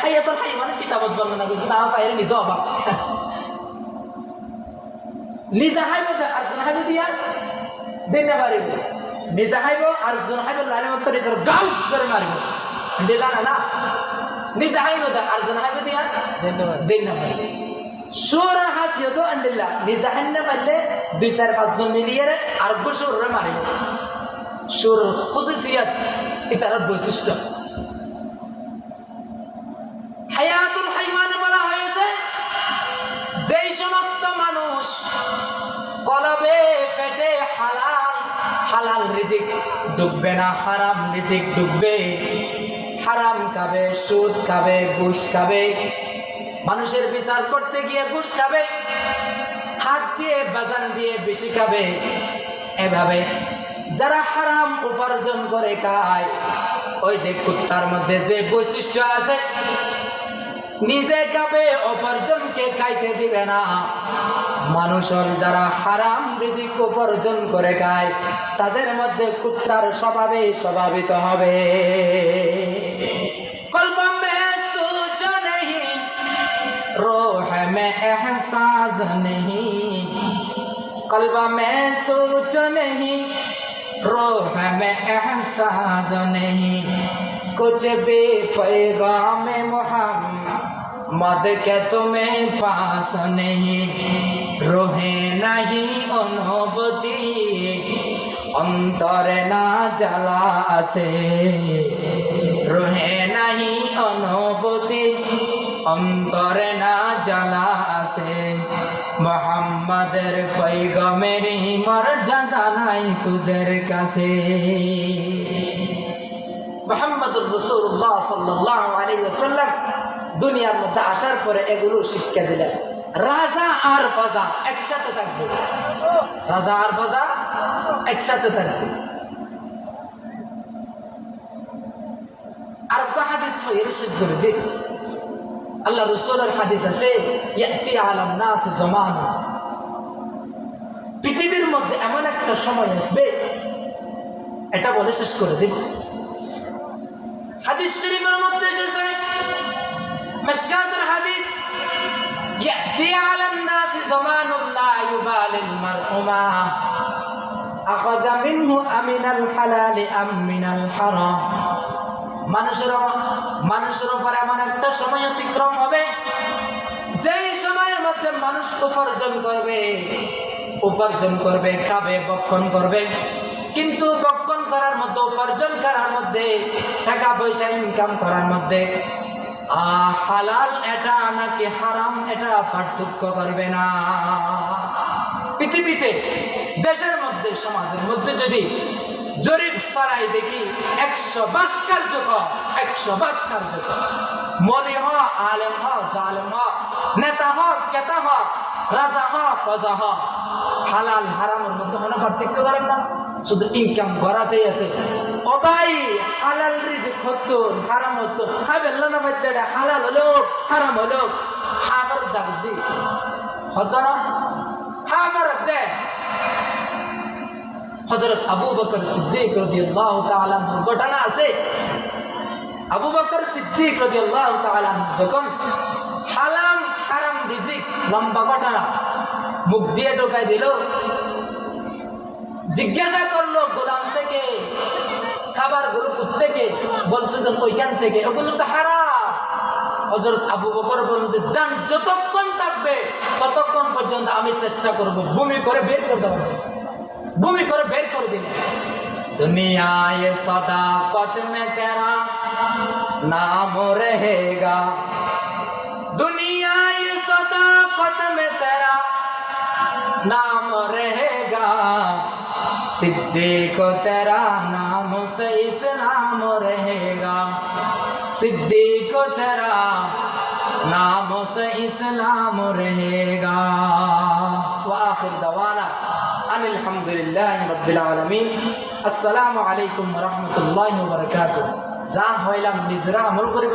Speaker 1: হাইয়াতুল হাই মানে কিতাবত বর্ণনা করছে, না পাইরে নিজে অবাক। নিজে হাই বোধে আর হাইব দিয়া দিলে পারিবে, নিজে হাইব আর হাইব লাইনে মতো নিজের গাউ করে মারিব, দিলা না, নিজে হাইব আর হাইব দিয়া দিন না পারিবে। সুর হাসিয়ত আন্ডিল্লা নিজে হাইন না পারলে 2-4-5 মিলিয়ে আর সুরে মারিব। সুর খুশুসিয়ত এটার বৈশিষ্ট্য। হায়াতুল হাইওয়ানে বলা হয়েছে, যেই সমস্ত মানুষ কলবে পেটে হালাল হালাল রিজিক ঢুকবে না, হারাম রিজিক ঢুকবে, হারাম খাবে, সুদ খাবে, ঘুষ খাবে, মানুষের বিচার করতে গিয়ে ঘুষ খাবে, হাত দিয়ে বাজান দিয়ে বেশি খাবে, এভাবে যারা হারাম উপার্জন করে খায়, ওই যে কুত্তার মধ্যে যে বৈশিষ্ট্য আছে, নিজে খাবে উপার্জনকে খাইতে দিবে না। মানুষের যারা হারাম রিজিক উপার্জন করে খায়, তাদের মধ্যে কুত্তার স্বভাবে স্বভাবিত হবে। কলব মে সোচ নেহি, রূহ মে এহসাস নেহি, কলব মে সোচ নেহি, रूह में एहसास नहीं, कुछ भी पैगाम मोहम्मद के तुम्हें पास नहीं, रोहे नहीं अनुभूति अंतर ना जला से, रोहे नहीं अनुभूति अंतर ना जला से, মোহাম্মদের পয়গমেরই মর্যাদা নাই তোদের কাছে। মুহাম্মদুর রাসূলুল্লাহ সাল্লাল্লাহু আলাইহি ওয়াসাল্লাম দুনিয়ার মধ্যে আসার পরে এগুলো শিক্ষা দিলেন। রাজা আর প্রজা একসাথে থাকবে, রাজা আর প্রজা একসাথে থাকবে। আর একটা হাদিস শেষ করে দিই, আল্লাহ রাসূলের হাদিস আছে, ইয়াতি আলান নাস জামানা, পৃথিবীর মধ্যে এমন একটা সময় আসবে, এটা বলে শেষ করে দিব। হাদিস শরীফের মধ্যে এসেছে, মিশকাতুল হাদিস, ইয়াতি আলান নাস জামানুন লা ইউবালিল মার'উ মা আখাযা মিনহু আমিনাল হালাল আম মিনাল হারাম। মানুষের উপর এমন একটা সময় অতিক্রম হবে, যেই সময়ের মধ্যে মানুষ উপার্জন করবে, খাবে, ভক্ষণ করবে, কিন্তু ভক্ষণ করার মধ্যে, উপার্জন করার মধ্যে, টাকা পয়সা ইনকাম করার মধ্যে হালাল এটা নাকি হারাম এটা পার্থক্য করবে না। পৃথিবীতে দেশের মধ্যে সমাজের মধ্যে যদি জরিপ ছাড়াই দেখি 100 ভাগ কার্যকর, 100 ভাগ কার্যকর, মলি হ, আলেম হ, জালেম হ, নেতা হ, কেতা হ, রাজা হ, প্রজা হ, হালাল হারামের মধ্যে কোনো পার্থক্য করেন না, শুধু ইনকাম করাতেই আছে। ও ভাই, হালাল রিজিক হতো হারাম হতো, খাবেন না বাচ্চা, হালাল হলো হারাম হলো, হাবার দাগ দি হতো না, হাবার দে। হযরত আবু বকর সিদ্দিক রাদিয়াল্লাহু তাআলা আনহু ঘটনা আছে। আবু বকর সিদ্দিক রাদিয়াল্লাহু তাআলা আনহু যখন হালাল হারাম রিজিক, লম্বা ঘটনা, মুখ দিয়ে ঢোকাই দিল, জিজ্ঞাসা করলো গোলাম থেকে খাবার গুলো থেকে, বলছে যে ওইখান থেকে, ওগুলো তো হারাম। হযরত আবু বকর বলতে যান, যতক্ষণ থাকবে ততক্ষণ পর্যন্ত আমি চেষ্টা করব বমি করে বের করতে পারবো, বমি করে বের করে দিলেন। दुनिया ये सदाकत में तेरा नाम रहेगा, दुनिया ये सदाकत में तेरा नाम रहेगा, सिद्दीक तेरा नाम से इस्लाम रहेगा, सिद्दीक तेरा नाम से इस्लाम रहेगा। व आखिर दवाना আলহামদুলিল্লাহি রাব্বিল আলামিন। আসসালামু আলাইকুম ওয়া রাহমাতুল্লাহি ওয়া বারাকাতুহু। যা হইলাম নিজেরা আমল করিব।